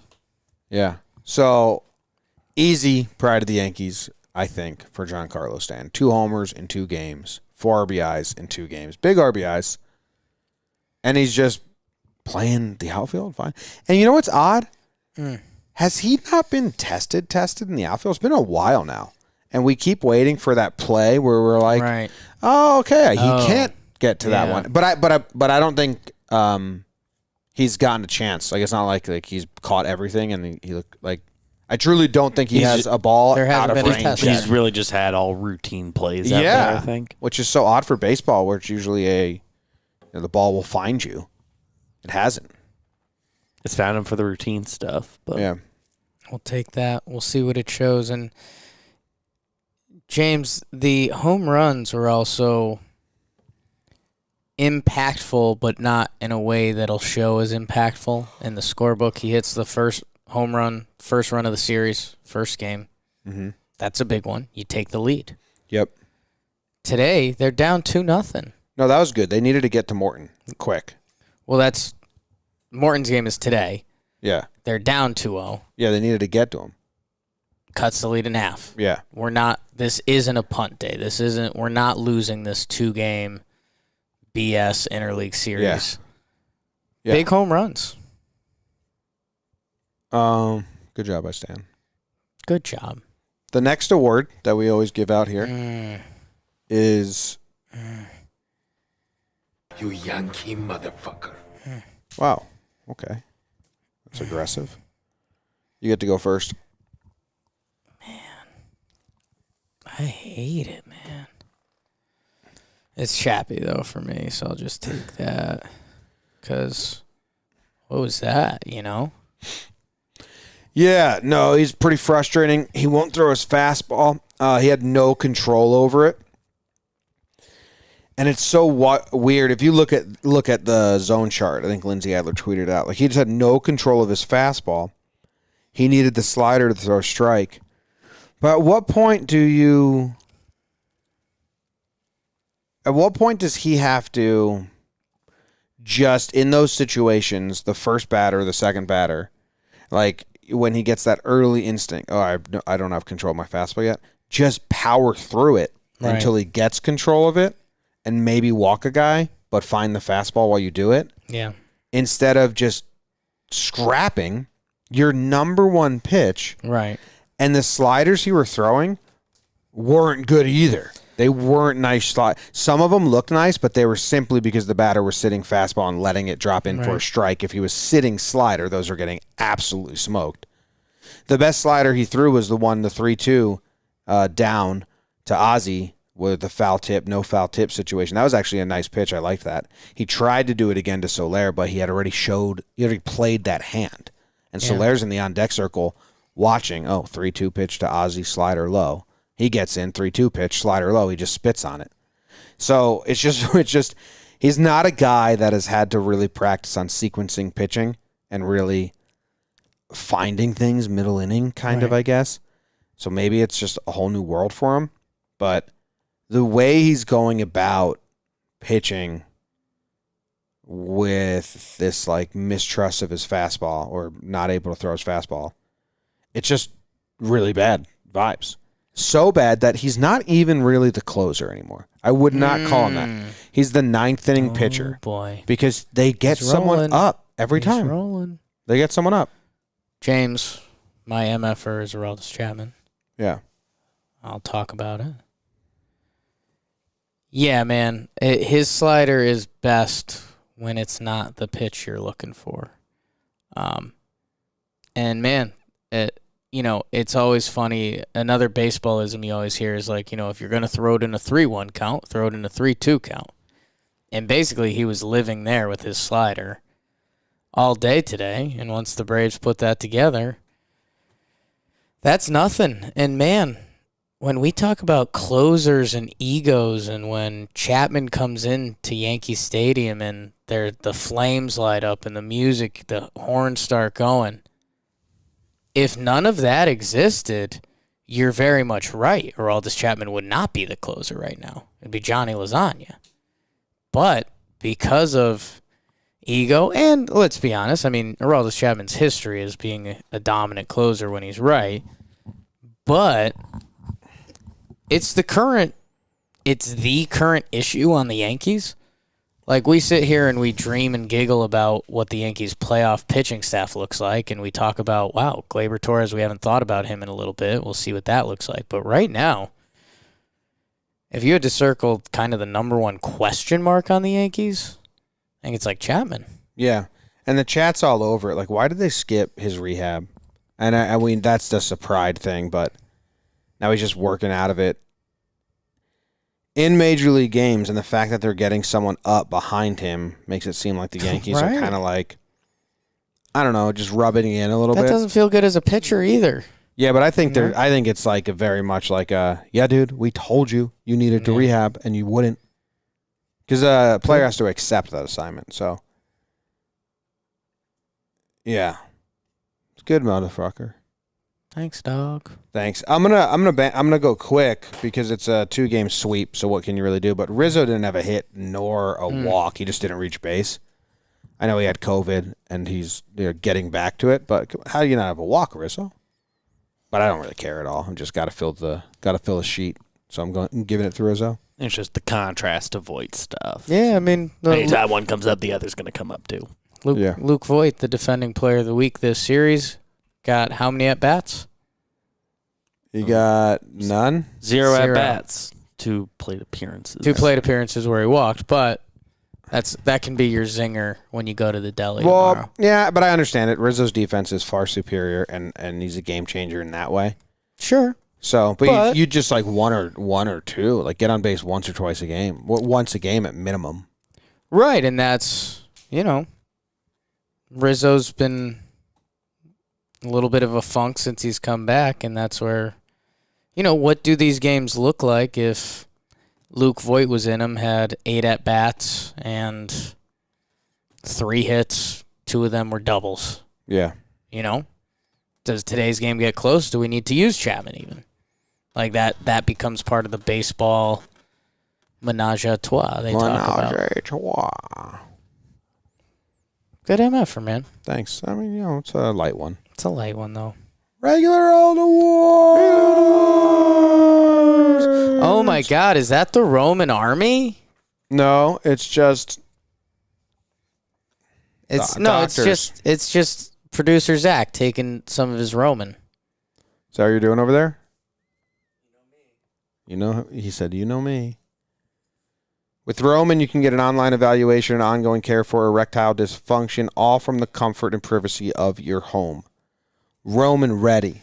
Yeah. So, easy pride of the Yankees, I think, for Giancarlo Stanton. 2 homers in 2 games. 4 RBIs in 2 games. Big RBIs. And he's just playing the outfield fine. And you know what's odd? Has he not been tested in the outfield? It's been a while now. And we keep waiting for that play where we're like, right. Oh, okay, he can't get to that one. But I don't think he's gotten a chance. Like, it's not like he's caught everything and he looked like. I truly don't think he has a ball out of range. He's really just had all routine plays out there, I think. Which is so odd for baseball, where it's usually the ball will find you. It hasn't. It's found him for the routine stuff. But yeah, we'll take that. We'll see what it shows. And James, the home runs were also impactful, but not in a way that'll show as impactful in the scorebook. He hits the first home run, first run of the series, first game. Mm-hmm. That's a big one. You take the lead. Yep. Today, they're down 2-0. No, that was good. They needed to get to Morton quick. Well, that's Morton's game is today. Yeah. They're down 2-0. Yeah, they needed to get to him. Cuts the lead in half. Yeah. This isn't a punt day. We're not losing this 2-game BS interleague series. Yeah. Big home runs. Good job, I Stan. Good job. The next award that we always give out here is You Yankee motherfucker. wow. Okay. That's aggressive. You get to go first. I hate it, man. It's Chappie, though, for me, so I'll just take that. Because what was that, Yeah, no, he's pretty frustrating. He won't throw his fastball. He had no control over it. And it's so weird. If you look at the zone chart, I think Lindsay Adler tweeted out, like he just had no control of his fastball. He needed the slider to throw a strike. But at what point does he have to just, in those situations, the first batter, the second batter, like when he gets that early instinct, I don't have control of my fastball yet, just power through it until he gets control of it and maybe walk a guy, but find the fastball while you do it. Yeah. Instead of just scrapping your number one pitch. Right. And the sliders you were throwing weren't good either. They weren't nice slide. Some of them looked nice, but they were simply because the batter was sitting fastball and letting it drop in for a strike. If he was sitting slider, those are getting absolutely smoked. The best slider he threw was the 3-2 down to Ozzie with the foul tip, no foul tip situation. That was actually a nice pitch. I liked that. He tried to do it again to Soler, but he had already played that hand. And Soler's in the on-deck circle watching, 3-2 pitch to Ozzie, slider low. He gets in, 3-2 pitch, slider low. He just spits on it. So it's just he's not a guy that has had to really practice on sequencing pitching and really finding things middle inning kind of, I guess. So maybe it's just a whole new world for him. But the way he's going about pitching with this like mistrust of his fastball or not able to throw his fastball, it's just really bad vibes. So bad that he's not even really the closer anymore. I would not call him that. He's the ninth inning pitcher. Boy. Because they get someone up every time. Rolling. They get someone up. James, my MFer is Aroldis Chapman. Yeah. I'll talk about it. Yeah, man. His slider is best when it's not the pitch you're looking for. And, man, it's always funny. Another baseballism you always hear is like, if you're going to throw it in a 3-1 count, throw it in a 3-2 count. And basically he was living there with his slider all day today. And once the Braves put that together, that's nothing. And, man, when we talk about closers and egos and when Chapman comes into Yankee Stadium and the flames light up and the music, the horns start going, if none of that existed, you're very much right. Aroldis Chapman would not be the closer right now. It'd be Johnny Lasagna. But because of ego, and let's be honest, Aroldis Chapman's history is being a dominant closer when he's right, but it's the current issue on the Yankees. Like, we sit here and we dream and giggle about what the Yankees' playoff pitching staff looks like, and we talk about, wow, Gleyber Torres, we haven't thought about him in a little bit. We'll see what that looks like. But right now, if you had to circle kind of the number one question mark on the Yankees, I think it's like Chapman. Yeah, and the chat's all over it. Like, why did they skip his rehab? And I mean, that's just a pride thing, but now he's just working out of it in Major League games, and the fact that they're getting someone up behind him makes it seem like the Yankees Right. are kind of like, I don't know, just rubbing it in a little bit. That doesn't feel good as a pitcher either. Yeah, but I think I think it's like a very much like yeah, dude, we told you needed to rehab and you wouldn't, because a player has to accept that assignment. So yeah, it's good, motherfucker. Thanks, dog. Thanks. I'm gonna go quick because it's a 2-game sweep. So what can you really do? But Rizzo didn't have a hit nor a walk. He just didn't reach base. I know he had COVID and he's getting back to it. But how do you not have a walk, Rizzo? But I don't really care at all. I'm just got to fill the sheet. So I'm giving it to Rizzo. It's just the contrast to Voit stuff. Yeah, I mean, Anytime one comes up, the other's going to come up too. Luke Voit, the defending player of the week this series, got how many at-bats? He got none. Zero at-bats. 2 plate appearances. 2 plate appearances where he walked, but that can be your zinger when you go to the deli tomorrow. Yeah, but I understand it. Rizzo's defense is far superior, and he's a game changer in that way. Sure. So, but you just like one or two, like get on base once or twice a game, once a game at minimum. Right, and that's, Rizzo's been a little bit of a funk since he's come back, and that's where, what do these games look like if Luke Voit was in them, had 8 at-bats and 3 hits, 2 of them were doubles? Yeah. Does today's game get close? Do we need to use Chapman even? Like that becomes part of the baseball menage a trois they talk about. Menage a trois. Good MFer, man. Thanks. I mean, it's a light one. It's a light one, though. Regular old awards. Oh, my God. Is that the Roman army? No, it's just... It's doctors. it's just producer Zach taking some of his Roman. Is that what you're doing over there? He said, you know me. With Roman, you can get an online evaluation and ongoing care for erectile dysfunction, all from the comfort and privacy of your home. Roman Ready.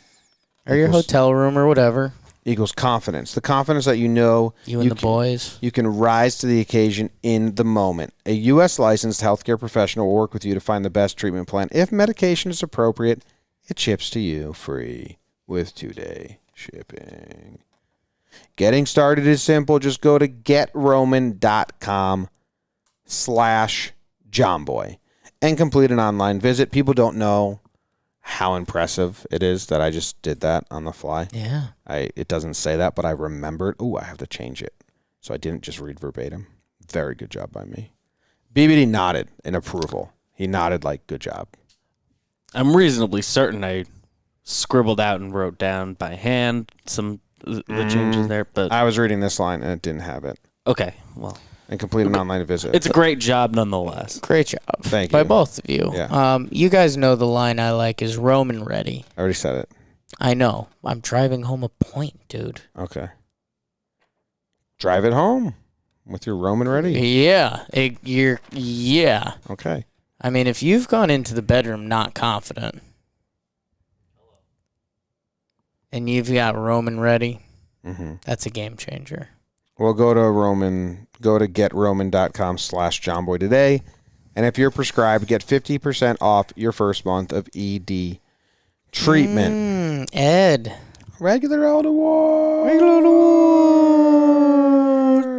Or your hotel room or whatever. Equals confidence. The confidence that you and the boys. You can rise to the occasion in the moment. A U.S. licensed healthcare professional will work with you to find the best treatment plan. If medication is appropriate, it ships to you free with 2-day shipping. Getting started is simple. Just go to getroman.com/JOMBOY and complete an online visit. People don't know how impressive it is that I just did that on the fly. Yeah. It doesn't say that, but I remembered. Ooh, I have to change it. So I didn't just read verbatim. Very good job by me. BBD nodded in approval. He nodded like, good job. I'm reasonably certain I scribbled out and wrote down by hand some the changes there. But I was reading this line and it didn't have it. okay, well, And complete an online visit. it's a great job nonetheless. Great job. Thank By you. both of you. Yeah. You guys know the line I like is Roman ready. I already said it. I know. I'm driving home a point, dude. Okay. Drive it home with your Roman ready. Yeah. Yeah. Okay. I mean, if you've gone into the bedroom not confident and you've got Roman ready, that's a game changer. Well, go to getroman.com/JOMBOY today. And if you're prescribed, get 50% off your first month of ED treatment. Ed. Regular old award.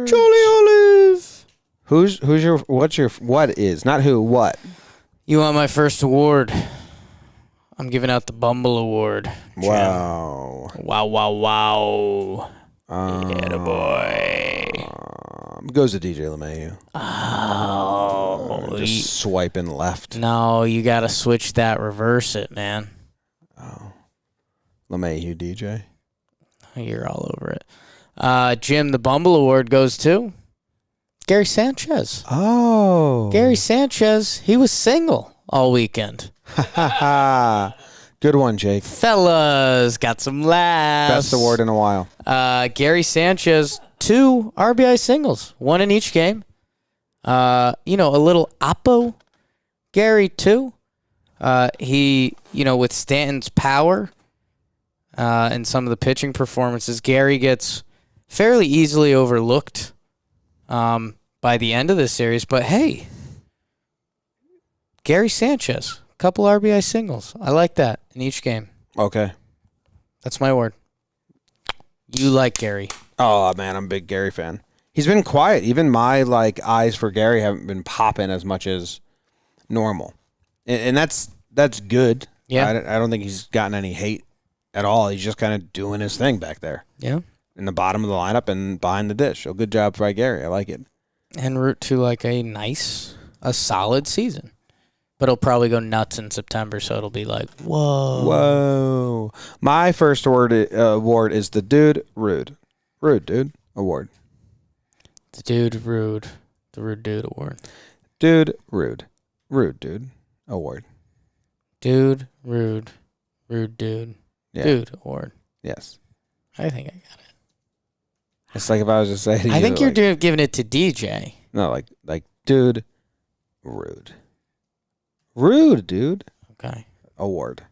Jolly Olive. What is? Not who, what? You want my first award? I'm giving out the Bumble Award. Jim. Wow. Wow. Yeah, boy. Goes to DJ LeMahieu. Oh. Just swiping left. No, you got to switch that, reverse it, man. LeMahieu DJ. You're all over it. Jim, the Bumble Award goes to Gary Sanchez. Oh. Gary Sanchez, he was single all weekend. Good one, Jake. Fellas, got some laughs. Best award in a while. Gary Sanchez, 2 RBI singles, 1 in each game. A little Oppo. Gary, too. He, with Stanton's power and some of the pitching performances, Gary gets fairly easily overlooked by the end of this series. But, hey, Gary Sanchez, a couple RBI singles. I like that in each game. Okay. That's my word. You like Gary. Oh, man, I'm a big Gary fan. He's been quiet. Even my eyes for Gary haven't been popping as much as normal. And that's good. Yeah. I don't think he's gotten any hate at all. He's just kind of doing his thing back there. Yeah. In the bottom of the lineup and behind the dish. So good job by Gary. I like it. En route to a solid season. But he'll probably go nuts in September, so it'll be like, whoa. Whoa. My first award is the Dude Rude. Rude Dude Award. The Dude Rude. The Rude Dude Award. Dude Rude. Rude Dude Award. Dude Rude. Rude Dude. Yeah. Dude Award. Yes. I think I got it. It's like if I was to say to you. I think you're giving it to DJ. No, like Dude Rude. Rude, dude. Okay. Award.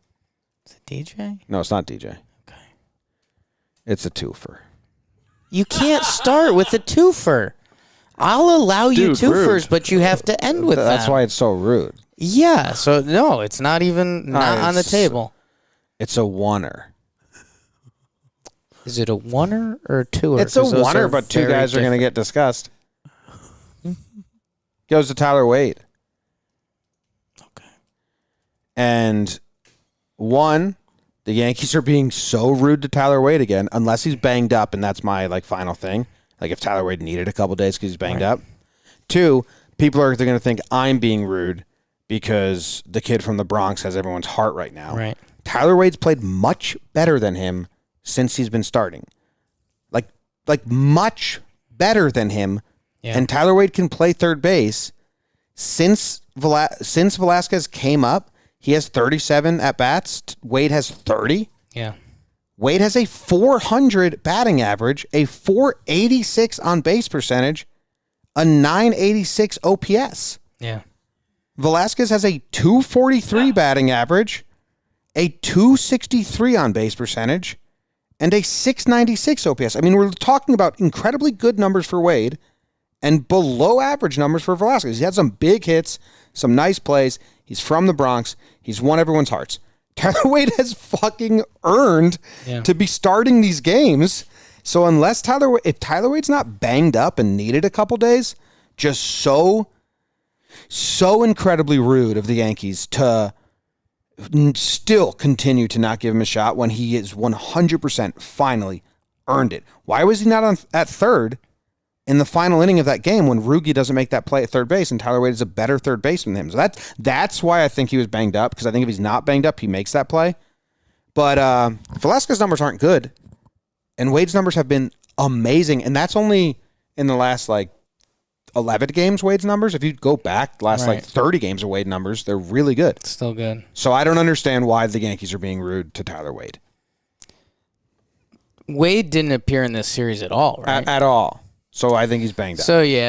Is it DJ? No, it's not DJ. Okay. It's a twofer. You can't start with a twofer. I'll allow you Dude, twofers, rude. but you have to end with That's them. why it's so rude. Yeah, so no, it's not even on the table. It's a oneer. Is it a oneer or a twoer? It's a 'Cause those are oneer, but 2 very guys are going to different. get discussed. Goes to Tyler Wade. Okay. And 1, the Yankees are being so rude to Tyler Wade again, unless he's banged up, and that's my final thing. Like if Tyler Wade needed a couple days because he's banged up. 2, people are going to think I'm being rude because the kid from the Bronx has everyone's heart right now. Right. Tyler Wade's played much better than him since he's been starting. Like much better than him. Yeah. And Tyler Wade can play third base. Since Velasquez came up, he has 37 at-bats. Wade has 30. Yeah. Wade has a 400 batting average, a 486 on-base percentage, a 986 OPS. Yeah. Velasquez has a 243 batting average, a 263 on-base percentage, and a 696 OPS. I mean, we're talking about incredibly good numbers for Wade and below average numbers for Velasquez. He had some big hits, some nice plays. He's from the Bronx. He's won everyone's hearts. Tyler Wade has fucking earned to be starting these games. So if Tyler Wade's not banged up and needed a couple days, just so incredibly rude of the Yankees to still continue to not give him a shot when he is 100% finally earned it. Why was he not at third in the final inning of that game when Rugi doesn't make that play at third base and Tyler Wade is a better third baseman than him? So that's why I think he was banged up, because I think if he's not banged up, he makes that play. But Velasquez's numbers aren't good. And Wade's numbers have been amazing, and that's only in the last, 11 games, Wade's numbers. If you go back, last, 30 games of Wade numbers, they're really good. Still good. So I don't understand why the Yankees are being rude to Tyler Wade. Wade didn't appear in this series at all, right? At all. So I think he's banged up.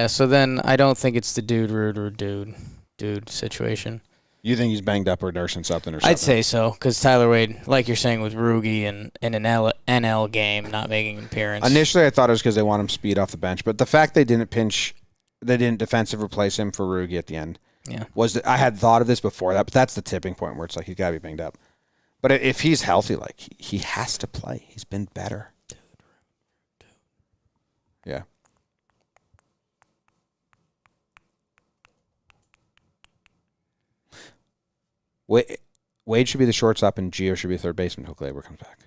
So then I don't think it's the dude rude or dude situation. You think he's banged up or nursing something or something? I'd say so, because Tyler Wade, like you're saying with Rugi and in an NL game, not making an appearance. Initially, I thought it was because they want him speed off the bench, but the fact they didn't defensive replace him for Rugi at the end. Yeah. I had thought of this before that, but that's the tipping point where it's like he's got to be banged up. But if he's healthy, he has to play. He's been better. Yeah. Wade should be the shortstop and Gio should be the third baseman until Glaber comes back.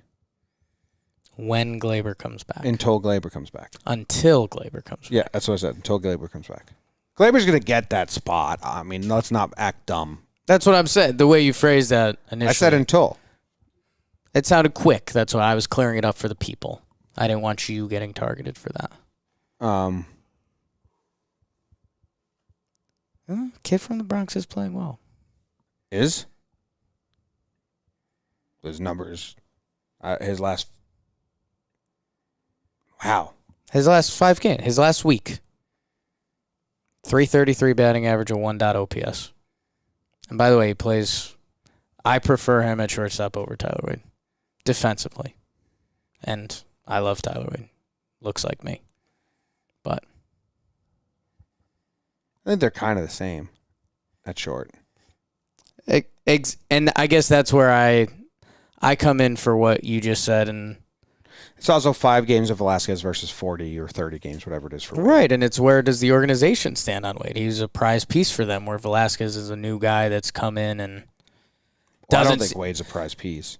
When Glaber comes back. Until Glaber comes back. Until Glaber comes back. Yeah, that's what I said. Until Glaber comes back. Glaber's going to get that spot. I mean, let's not act dumb. That's what I'm saying. The way you phrased that initially. I said until. It sounded quick. That's why I was clearing it up for the people. I didn't want you getting targeted for that. Kid from the Bronx is playing well. Is? His numbers. His last. Wow. His last 5 games. His last week. 333 batting average, a 1.0 OPS. And by the way, he plays. I prefer him at shortstop over Tyler Wade. Defensively. And I love Tyler Wade. Looks like me. But I think they're kind of the same at short. And I guess that's where I come in for what you just said. And it's also 5 games of Velasquez versus 40 or 30 games, whatever it is for Wade. Right, and it's where does the organization stand on Wade? He's a prize piece for them, where Velasquez is a new guy that's come in and I don't think Wade's a prize piece.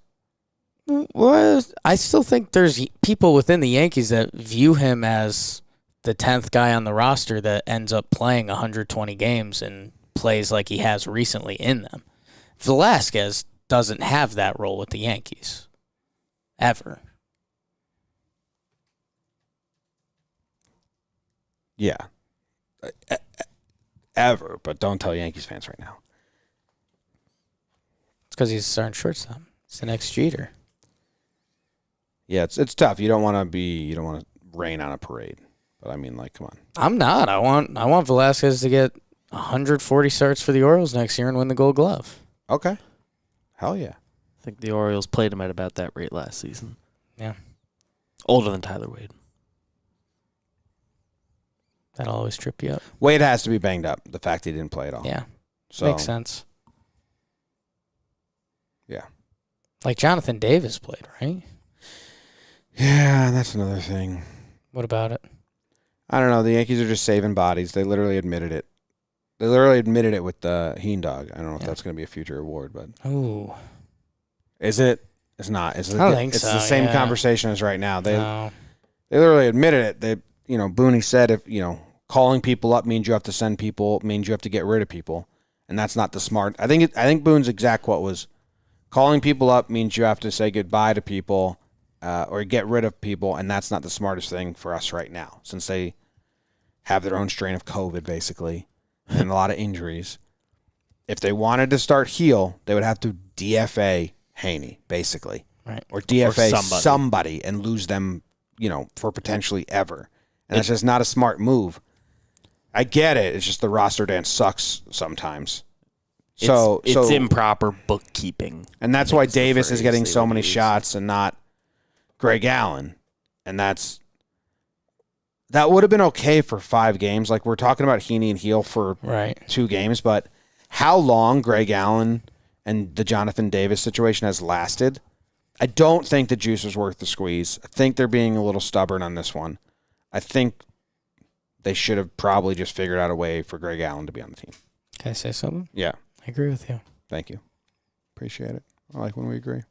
Well, I still think there's people within the Yankees that view him as the 10th guy on the roster that ends up playing 120 games and plays like he has recently in them. Velasquez doesn't have that role with the Yankees. Ever. Yeah. Ever, but don't tell Yankees fans right now. It's because he's starting shortstop. It's the next Jeter. Yeah, it's tough. You don't want to rain on a parade. But I mean, come on. I'm not. I want Velasquez to get 140 starts for the Orioles next year and win the Gold Glove. Okay. Hell yeah. I think the Orioles played him at about that rate last season. Yeah. Older than Tyler Wade. That'll always trip you up. Wade has to be banged up. The fact he didn't play at all. Yeah. So, makes sense. Yeah. Like Jonathan Davis played, right? Yeah, that's another thing. What about it? I don't know. The Yankees are just saving bodies. They literally admitted it. They literally admitted it with the Heen Dog. I don't know if that's going to be a future award, but ooh, is it? It's not. It's I don't think it's so, the same yeah. conversation as right now. They no. they literally admitted it. They Booney said if calling people up means you have to send people, means you have to get rid of people, and that's not the smart. I think Boone's exact quote was, calling people up means you have to say goodbye to people. Or get rid of people, and that's not the smartest thing for us right now, since they have their own strain of COVID, basically, and a lot of injuries. If they wanted to start heel, they would have to DFA Haney, basically, right, or DFA somebody and lose them, for potentially ever. And that's just not a smart move. I get it. It's just the roster dance sucks sometimes. So it's improper bookkeeping, and that's why Davis is getting so many shots and not Greg Allen, and that would have been okay for 5 games. Like, we're talking about Heaney and Heel for 2 games, but how long Greg Allen and the Jonathan Davis situation has lasted, I don't think the juice was worth the squeeze. I think they're being a little stubborn on this one. I think they should have probably just figured out a way for Greg Allen to be on the team. Can I say something? Yeah. I agree with you. Thank you. Appreciate it. I like when we agree.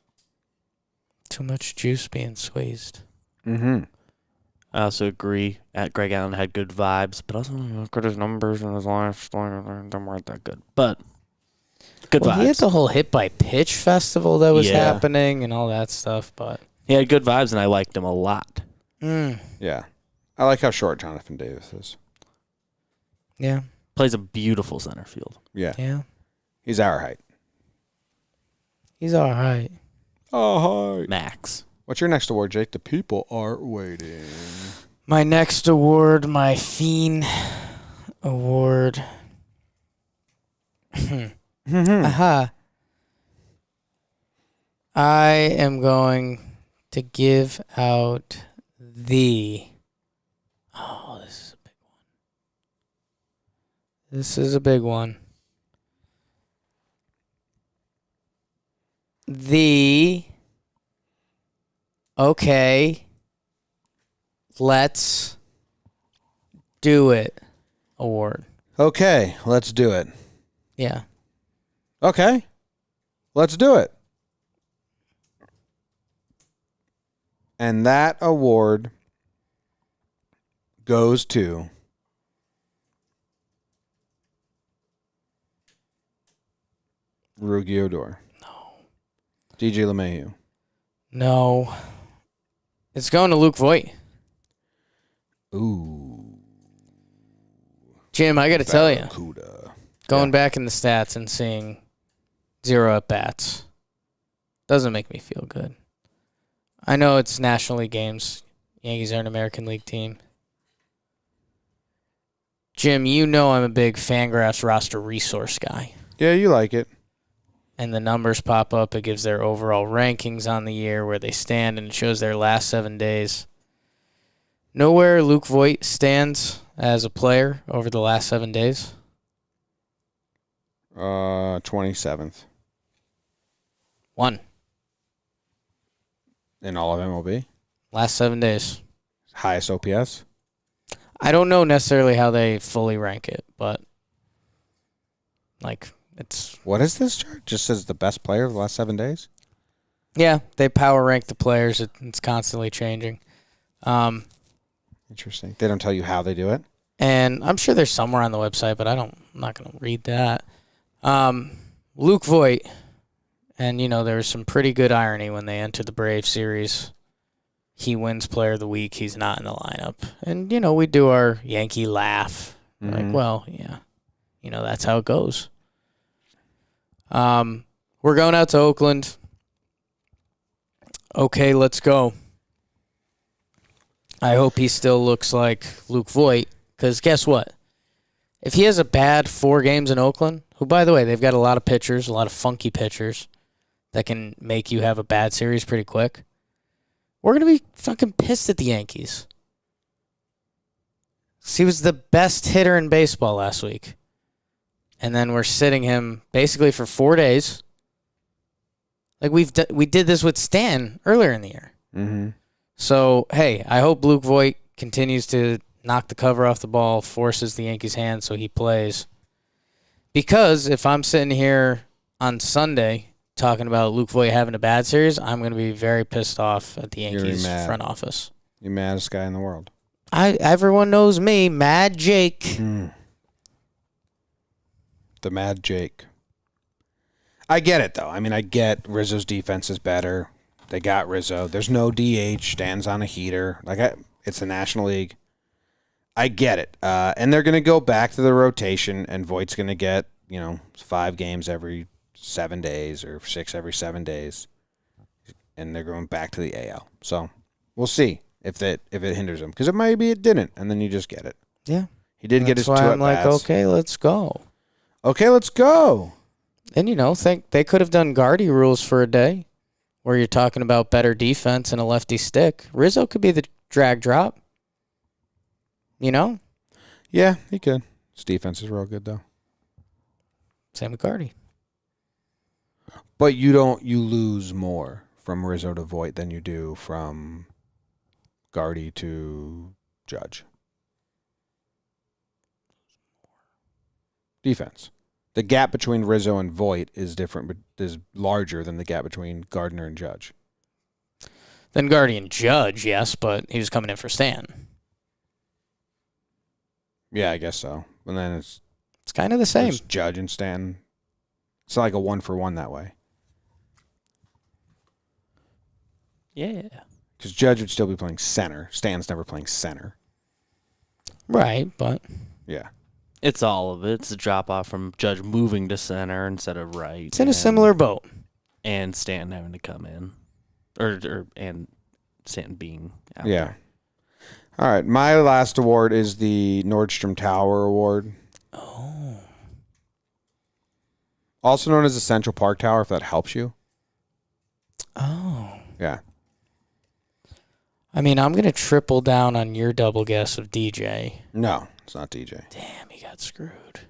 Too much juice being squeezed. Mm-hmm. I also agree. Greg Allen had good vibes, but also look at his numbers in his last one. They weren't that good. But good vibes. He had the whole hit by pitch festival that was happening and all that stuff. But He had good vibes, and I liked him a lot. Yeah. I like how short Jonathan Davis is. Yeah. Plays a beautiful center field. Yeah. Yeah. He's our height. He's all right. Oh, hi. Max. What's your next award, Jake? The people are waiting. My next award, my Fiend Award. Aha. I am going to give out the. Oh, this is a big one. This is a big one. The. Okay. Let's do it award. Okay, let's do it. Yeah. Okay, let's do it. And that award goes to Rugi Odor. No. DJ LeMahieu. No. It's going to Luke Voit. Ooh. Jim, I got to tell you, Barracuda. going back in the stats and seeing 0 at-bats doesn't make me feel good. I know it's National League games. Yankees are an American League team. Jim, you know I'm a big Fangraphs roster resource guy. Yeah, you like it. And the numbers pop up. It gives their overall rankings on the year, where they stand, and it shows their last 7 days. Know where Luke Voit stands as a player over the last 7 days? 27th. 1. In all of MLB. Last 7 days. Highest OPS. I don't know necessarily how they fully rank it, but like it's What is this chart? Just says the best player of the last 7 days? yeah, they power rank the players. It's constantly changing. Interesting. They don't tell you how they do it? And I'm sure there's somewhere on the website, but I'm not going to read that. Luke Voit, and there was some pretty good irony when they entered the Brave series. He wins Player of the Week. He's not in the lineup. And, we do our Yankee laugh. Like, well, yeah, that's how it goes. We're going out to Oakland. Okay, let's go. I hope he still looks like Luke Voit, because guess what? If he has a bad 4 games in Oakland, who, by the way, they've got a lot of pitchers, a lot of funky pitchers that can make you have a bad series pretty quick, we're going to be fucking pissed at the Yankees. He was the best hitter in baseball last week. And then we're sitting him basically for 4 days. Like we did this with Stan earlier in the year. Mm-hmm. So, hey, I hope Luke Voit continues to knock the cover off the ball, forces the Yankees' hand so he plays. Because if I'm sitting here on Sunday talking about Luke Voit having a bad series, I'm going to be very pissed off at the Yankees front office. You're maddest guy in the world. Everyone knows me, Mad Jake. The Mad Jake. I get it, though. I mean, I get Rizzo's defense is better. They got Rizzo. There's no DH. Stands on a heater. It's the National League. I get it. And they're going to go back to the rotation, and Voigt's going to get, 5 games every 7 days or 6 every 7 days. And they're going back to the AL. So we'll see if it hinders him. Because it didn't, and then you just get it. Yeah. He did get his 2 at-bats. at-bats. I'm like, okay, let's go. Okay, let's go. And, think they could have done Guardy rules for a day where you're talking about better defense and a lefty stick. Rizzo could be the drag drop. Yeah, he could. His defense is real good, though. Same with Guardy. But you lose more from Rizzo to Voit than you do from Guardy to Judge. Defense. The gap between Rizzo and Voit is different, but is larger than the gap between Gardner and Judge. Then Guardy and Judge, yes, but he was coming in for Stan. Yeah, I guess so. And then it's kind of the same. Judge and Stanton. It's not like a 1-for-1 that way. Yeah. Because Judge would still be playing center. Stan's never playing center. Right, but Yeah. It's all of it. It's a drop off from Judge moving to center instead of right. it's in a similar boat. And Stanton having to come in. And Stanton being out Yeah. there. All right. My last award is the Nordstrom Tower Award. Oh. Also known as the Central Park Tower, if that helps you. Oh. Yeah. I mean, I'm going to triple down on your double guess of DJ. No, it's not DJ. Damn, he got screwed.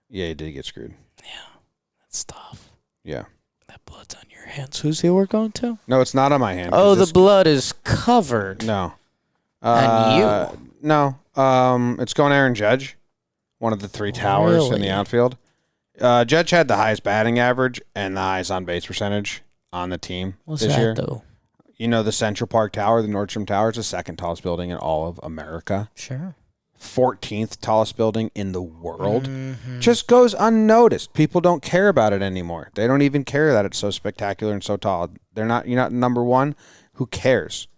Yeah, he did get screwed. Yeah, that's tough. Yeah. That blood's on your hands. Who's the award going to? No, it's not on my hand. Oh, the blood is covered. No. On you. No. It's going Aaron Judge, one of the three towers in the Really? outfield. Judge had the highest batting average and the highest on base percentage on the team What's this that, year. though? You know, the Central Park Tower, the Nordstrom Tower, is the second tallest building in all of America. Sure. 14th tallest building in the world. Mm-hmm. Just goes unnoticed. People don't care about it anymore. They don't even care that it's so spectacular and so tall. You're not number one. Who cares?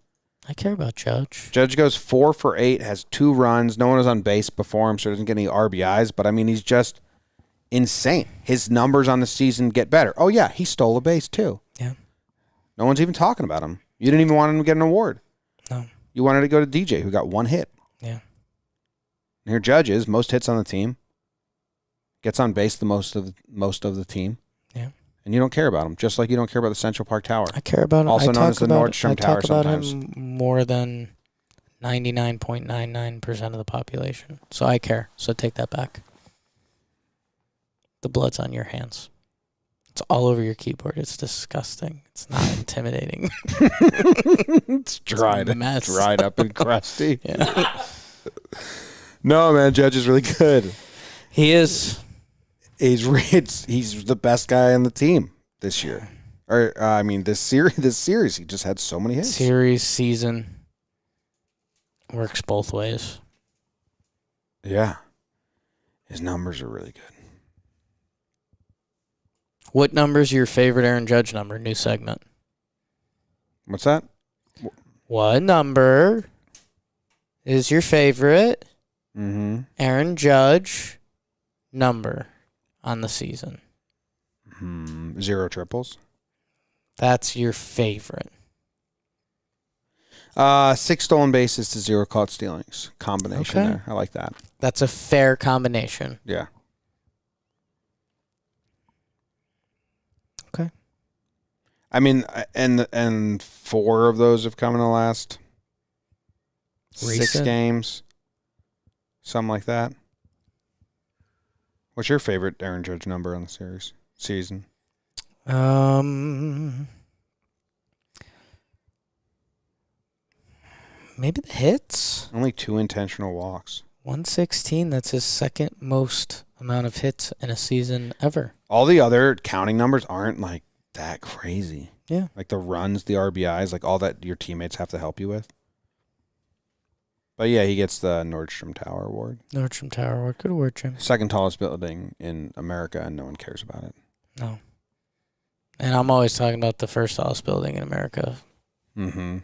I care about Judge. Judge goes 4 for 8, has 2 runs. No one was on base before him, so he doesn't get any RBIs. But, I mean, he's just insane. His numbers on the season get better. Oh, yeah, he stole a base, too. Yeah. No one's even talking about him. You didn't even want him to get an award. No. You wanted to go to DJ, who got 1 hit. Yeah. And here Judge is, most hits on the team. Gets on base the most of the team. Yeah. And you don't care about him, just like you don't care about the Central Park Tower. I care about him. Also I known as talk the about- Nordstrom I Tower talk about sometimes. him more than 99.99% of the population. So I care. So take that back. The blood's on your hands. It's all over your keyboard. It's disgusting. It's not intimidating. It's dried, a mess. dried up and crusty. Yeah. No, man, Judge is really good. He is. He's the best guy on the team this year. Or I mean, this series, he just had so many hits. Series, season. Works both ways. Yeah, his numbers are really good. What number's your favorite Aaron Judge number? New segment. What's that? What number is your favorite Mm-hmm. Aaron Judge number on the season? 0 triples. That's your favorite. 6 stolen bases to 0 caught stealings. Combination Okay. there. I like that. That's a fair combination. Yeah. Okay. I mean, and 4 of those have come in the last 6 Recent? games. Something like that. What's your favorite Aaron Judge number on the season? Maybe the hits. Only 2 intentional walks. 116. That's his second most amount of hits in a season ever. All the other counting numbers aren't like that crazy. Yeah. Like the runs, the RBIs, like all that your teammates have to help you with. But yeah, he gets the Nordstrom Tower Award. Nordstrom Tower Award. Good award, Jim. Second tallest building in America, and no one cares about it. No. And I'm always talking about the first tallest building in America. Mm-hmm.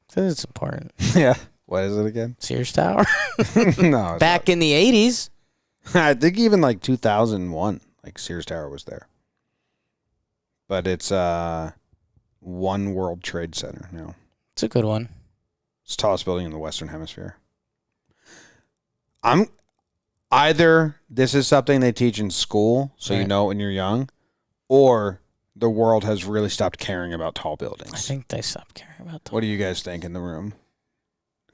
Because it's important. Yeah. What is it again? Sears Tower. No. it's Back in the 80s. not. I think even like 2001, like Sears Tower was there. But it's One World Trade Center now. It's a good one. It's the tallest building in the Western Hemisphere. I'm either this is something they teach in school, so you Right. know it when you're young, or the world has really stopped caring about tall buildings. I think they stopped caring about that. What do you guys think in the room?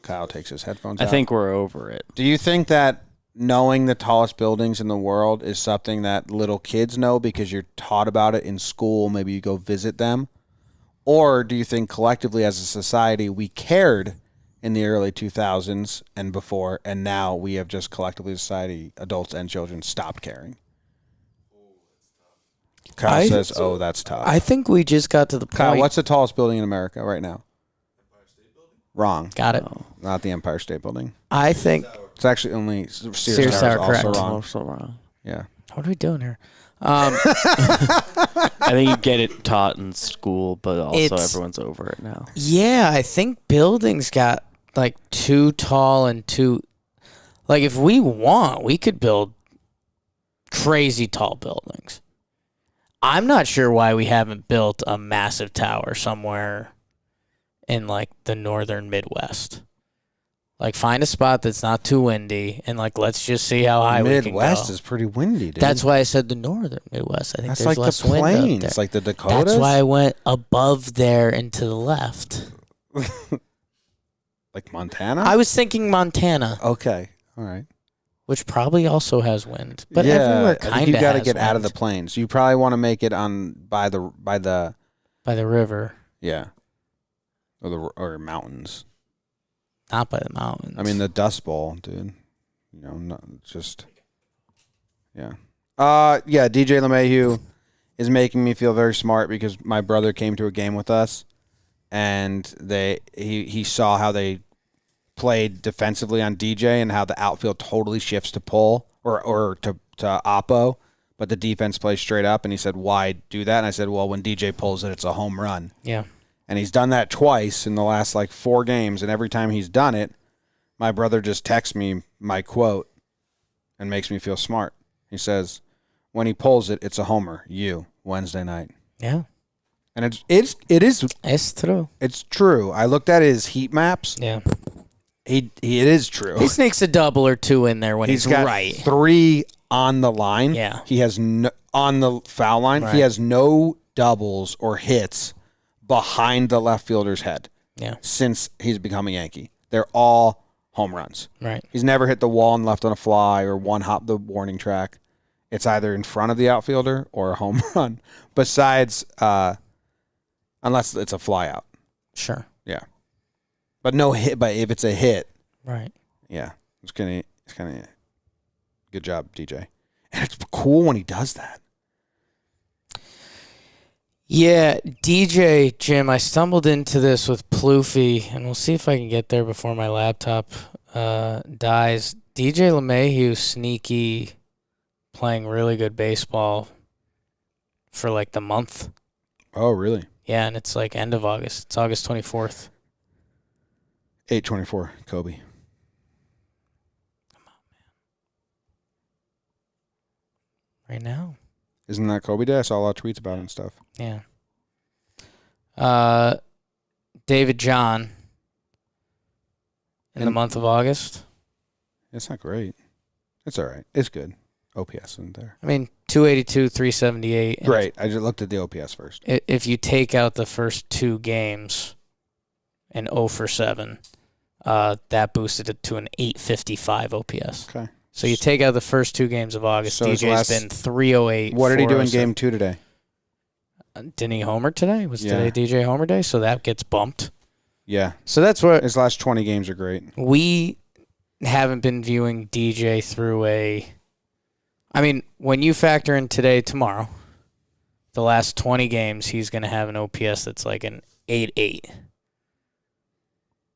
Kyle takes his headphones I out. think we're over it. Do you think that knowing the tallest buildings in the world is something that little kids know because you're taught about it in school, maybe you go visit them? Or do you think collectively as a society we cared in the early 2000s and before, and now we have just collectively society, adults and children, stopped caring? Kyle says, oh, that's tough. I think we just got to the point. Kyle, what's the tallest building in America right now? Empire State Building? Wrong. Got it. Not the Empire State Building. I think It's actually only Sears Sears Tower is Tower, also correct. wrong. Also wrong. Yeah. What are we doing here? I think you get it taught in school, but also It's- everyone's over it now. Yeah, I think buildings got like too tall and too. Like, if we want, we could build crazy tall buildings. I'm not sure why we haven't built a massive tower somewhere in like the northern Midwest. Like, find a spot that's not too windy, and like, let's just see how high we can go. Midwest is pretty windy, dude. That's why I said the northern Midwest. I think That's there's like less the wind up plains, there. like the Dakotas. That's why I went above there and to the left. Like Montana. I was thinking Montana, Okay. All right. which probably also has wind, but yeah, everywhere I kind think of you got to has get out of the wind. plains. You probably want to make it on by the by the river, yeah, or mountains. not by the mountains. I mean the Dust Bowl, dude. You know, not just yeah. Yeah. DJ LeMahieu is making me feel very smart because my brother came to a game with us, and he saw how they played defensively on DJ and how the outfield totally shifts to pull or to oppo, but the defense plays straight up. And he said, "Why do that?" And I said, "Well, when DJ pulls it, it's a home run." yeah, And he's done that twice in the last like 4 games, and every time he's done it, my brother just texts me my quote and makes me feel smart. He says, "When he pulls it, it's a homer. You Wednesday night." yeah, And it is it's true. it's true. I looked at his heat maps. Yeah, It is true. he sneaks a double or two in there when he's got right. 3 on the line. Yeah. He has no, on the foul line. Right. He has no doubles or hits behind the left fielder's head Yeah, since he's become a Yankee. They're all home runs. right. He's never hit the wall and left on a fly or one hop the warning track. It's either in front of the outfielder or a home run. Besides, unless it's a fly out. Sure. Yeah. But no hit. But if it's a hit, Right. yeah, it's kind of good job, DJ. And it's cool when he does that. Yeah, DJ, Jim, I stumbled into this with Plouffe, and we'll see if I can get there before my laptop dies. DJ LeMahieu, sneaky, playing really good baseball for like the month. Oh, really? Yeah, and it's like end of August. It's August 24th. 8/24, Kobe. Right now. Isn't that Kobe Day? I saw a lot of tweets about it and stuff. Yeah. David John in the And- month of August. It's not great. It's all right. It's good. OPS isn't there. I mean, 282, 378. and Great. I just looked at the OPS first. If you take out the first 2 games and 0 for 7, that boosted it to an 855 OPS. Okay. So you take out the first 2 games of August, So his DJ's last- been 308. What did he do in 407. game 2 today? Didn't he homer today? Was Yeah. today DJ Homer Day? So that gets bumped. Yeah. So that's what His last 20 games are great. we haven't been viewing DJ through I mean, when you factor in today, tomorrow, the last 20 games, he's going to have an OPS that's like an 8.8.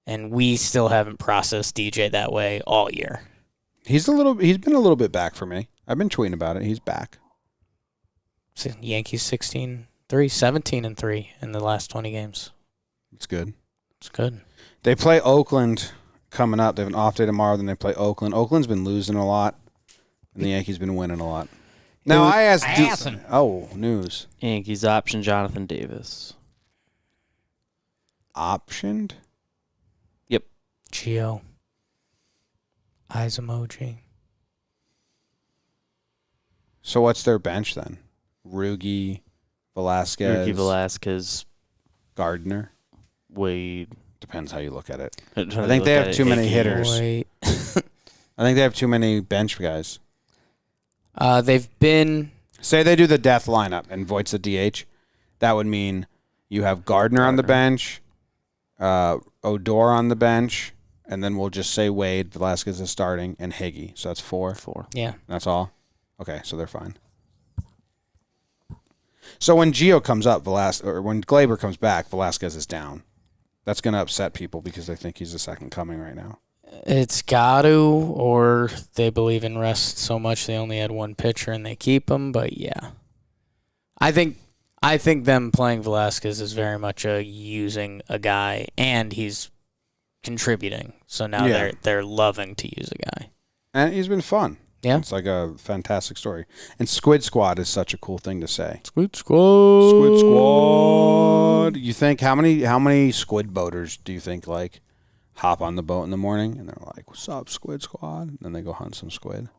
And we still haven't processed DJ that way all year. He's been a little bit back for me. I've been tweeting about it. He's back. So Yankees 17-3 in the last 20 games. It's good. It's good. They play Oakland coming up. They have an off day tomorrow. Then they play Oakland. Oakland's been losing a lot, and the Yankees been winning a lot. Now I asked. News Yankees option Jonathan Davis. optioned. Gio. Eyes emoji. So what's their bench then? Rugi, Velasquez, Ricky Velasquez, Gardner. Wade. Depends how you look at it. I I think they have too many hitters. Wait. I think they have too many bench guys. They've been... Say they do the death lineup and Voigt's the DH. That would mean you have Gardner on the bench, Odor on the bench, and then we'll just say Wade, Velasquez is starting, and Higgy. So that's 4. Yeah. That's all? Okay, so they're fine. So when Gio comes up, or when Glaber comes back, Velasquez is down. That's going to upset people because they think he's the second coming right now. It's got to, or they believe in rest so much they only had one pitcher and they keep him. But yeah, I think them playing Velasquez is very much a using a guy, and he's contributing. So now they're loving to use a guy, and he's been fun. Yeah, it's like a fantastic story. And Squid Squad is such a cool thing to say. Squid Squad. Squid Squad. You think how many squid boaters do you think like hop on the boat in the morning and they're like, "What's up, Squid Squad?" And then they go hunt some squid.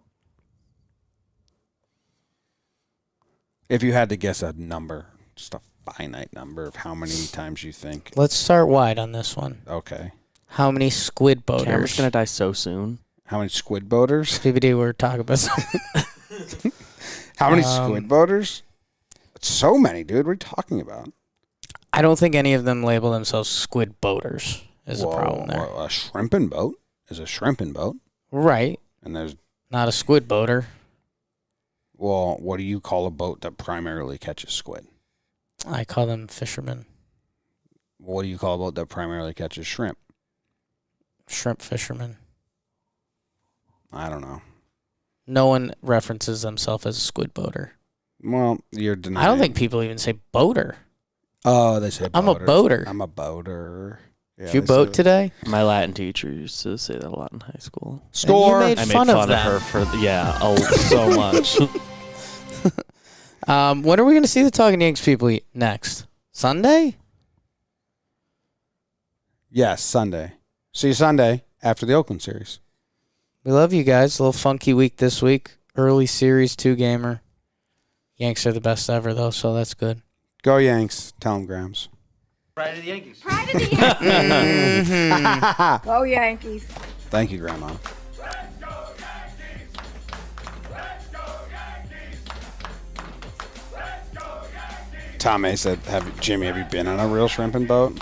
If you had to guess a number, just a finite number of how many times you think. Let's start wide on this one. Okay. How many squid boaters? Cameron's gonna die so soon. How many squid boaters? DVD, we're talking about something. How many squid boaters? So many, dude. What are you talking about? I don't think any of them label themselves squid boaters. Is the problem there? A shrimping boat is a shrimping boat. Right. And there's not a squid boater. Well, what do you call a boat that primarily catches squid? I call them fishermen. What do you call a boat that primarily catches shrimp? Shrimp fishermen. I don't know. No one references themselves as a squid boater. Well, you're denying. I don't think people even say boater. Oh, they say boater. I'm a boater. I'm a boater. Yeah, did you boat today? My Latin teacher used to say that a lot in high school. Score! I made fun of her for so much. When are we going to see the Talkin Yanks people next? Sunday? Yes, Sunday. See you Sunday after the Oakland series. We love you guys. A little funky week this week. Early series, 2-gamer. Yanks are the best ever, though, so that's good. Go Yanks. Tell them, Grams. Pride of the Yankees. Pride of the Yankees. Mm-hmm. Go Yankees. Thank you, Grandma. Tom A said, Jimmy, have you been on a real shrimping boat?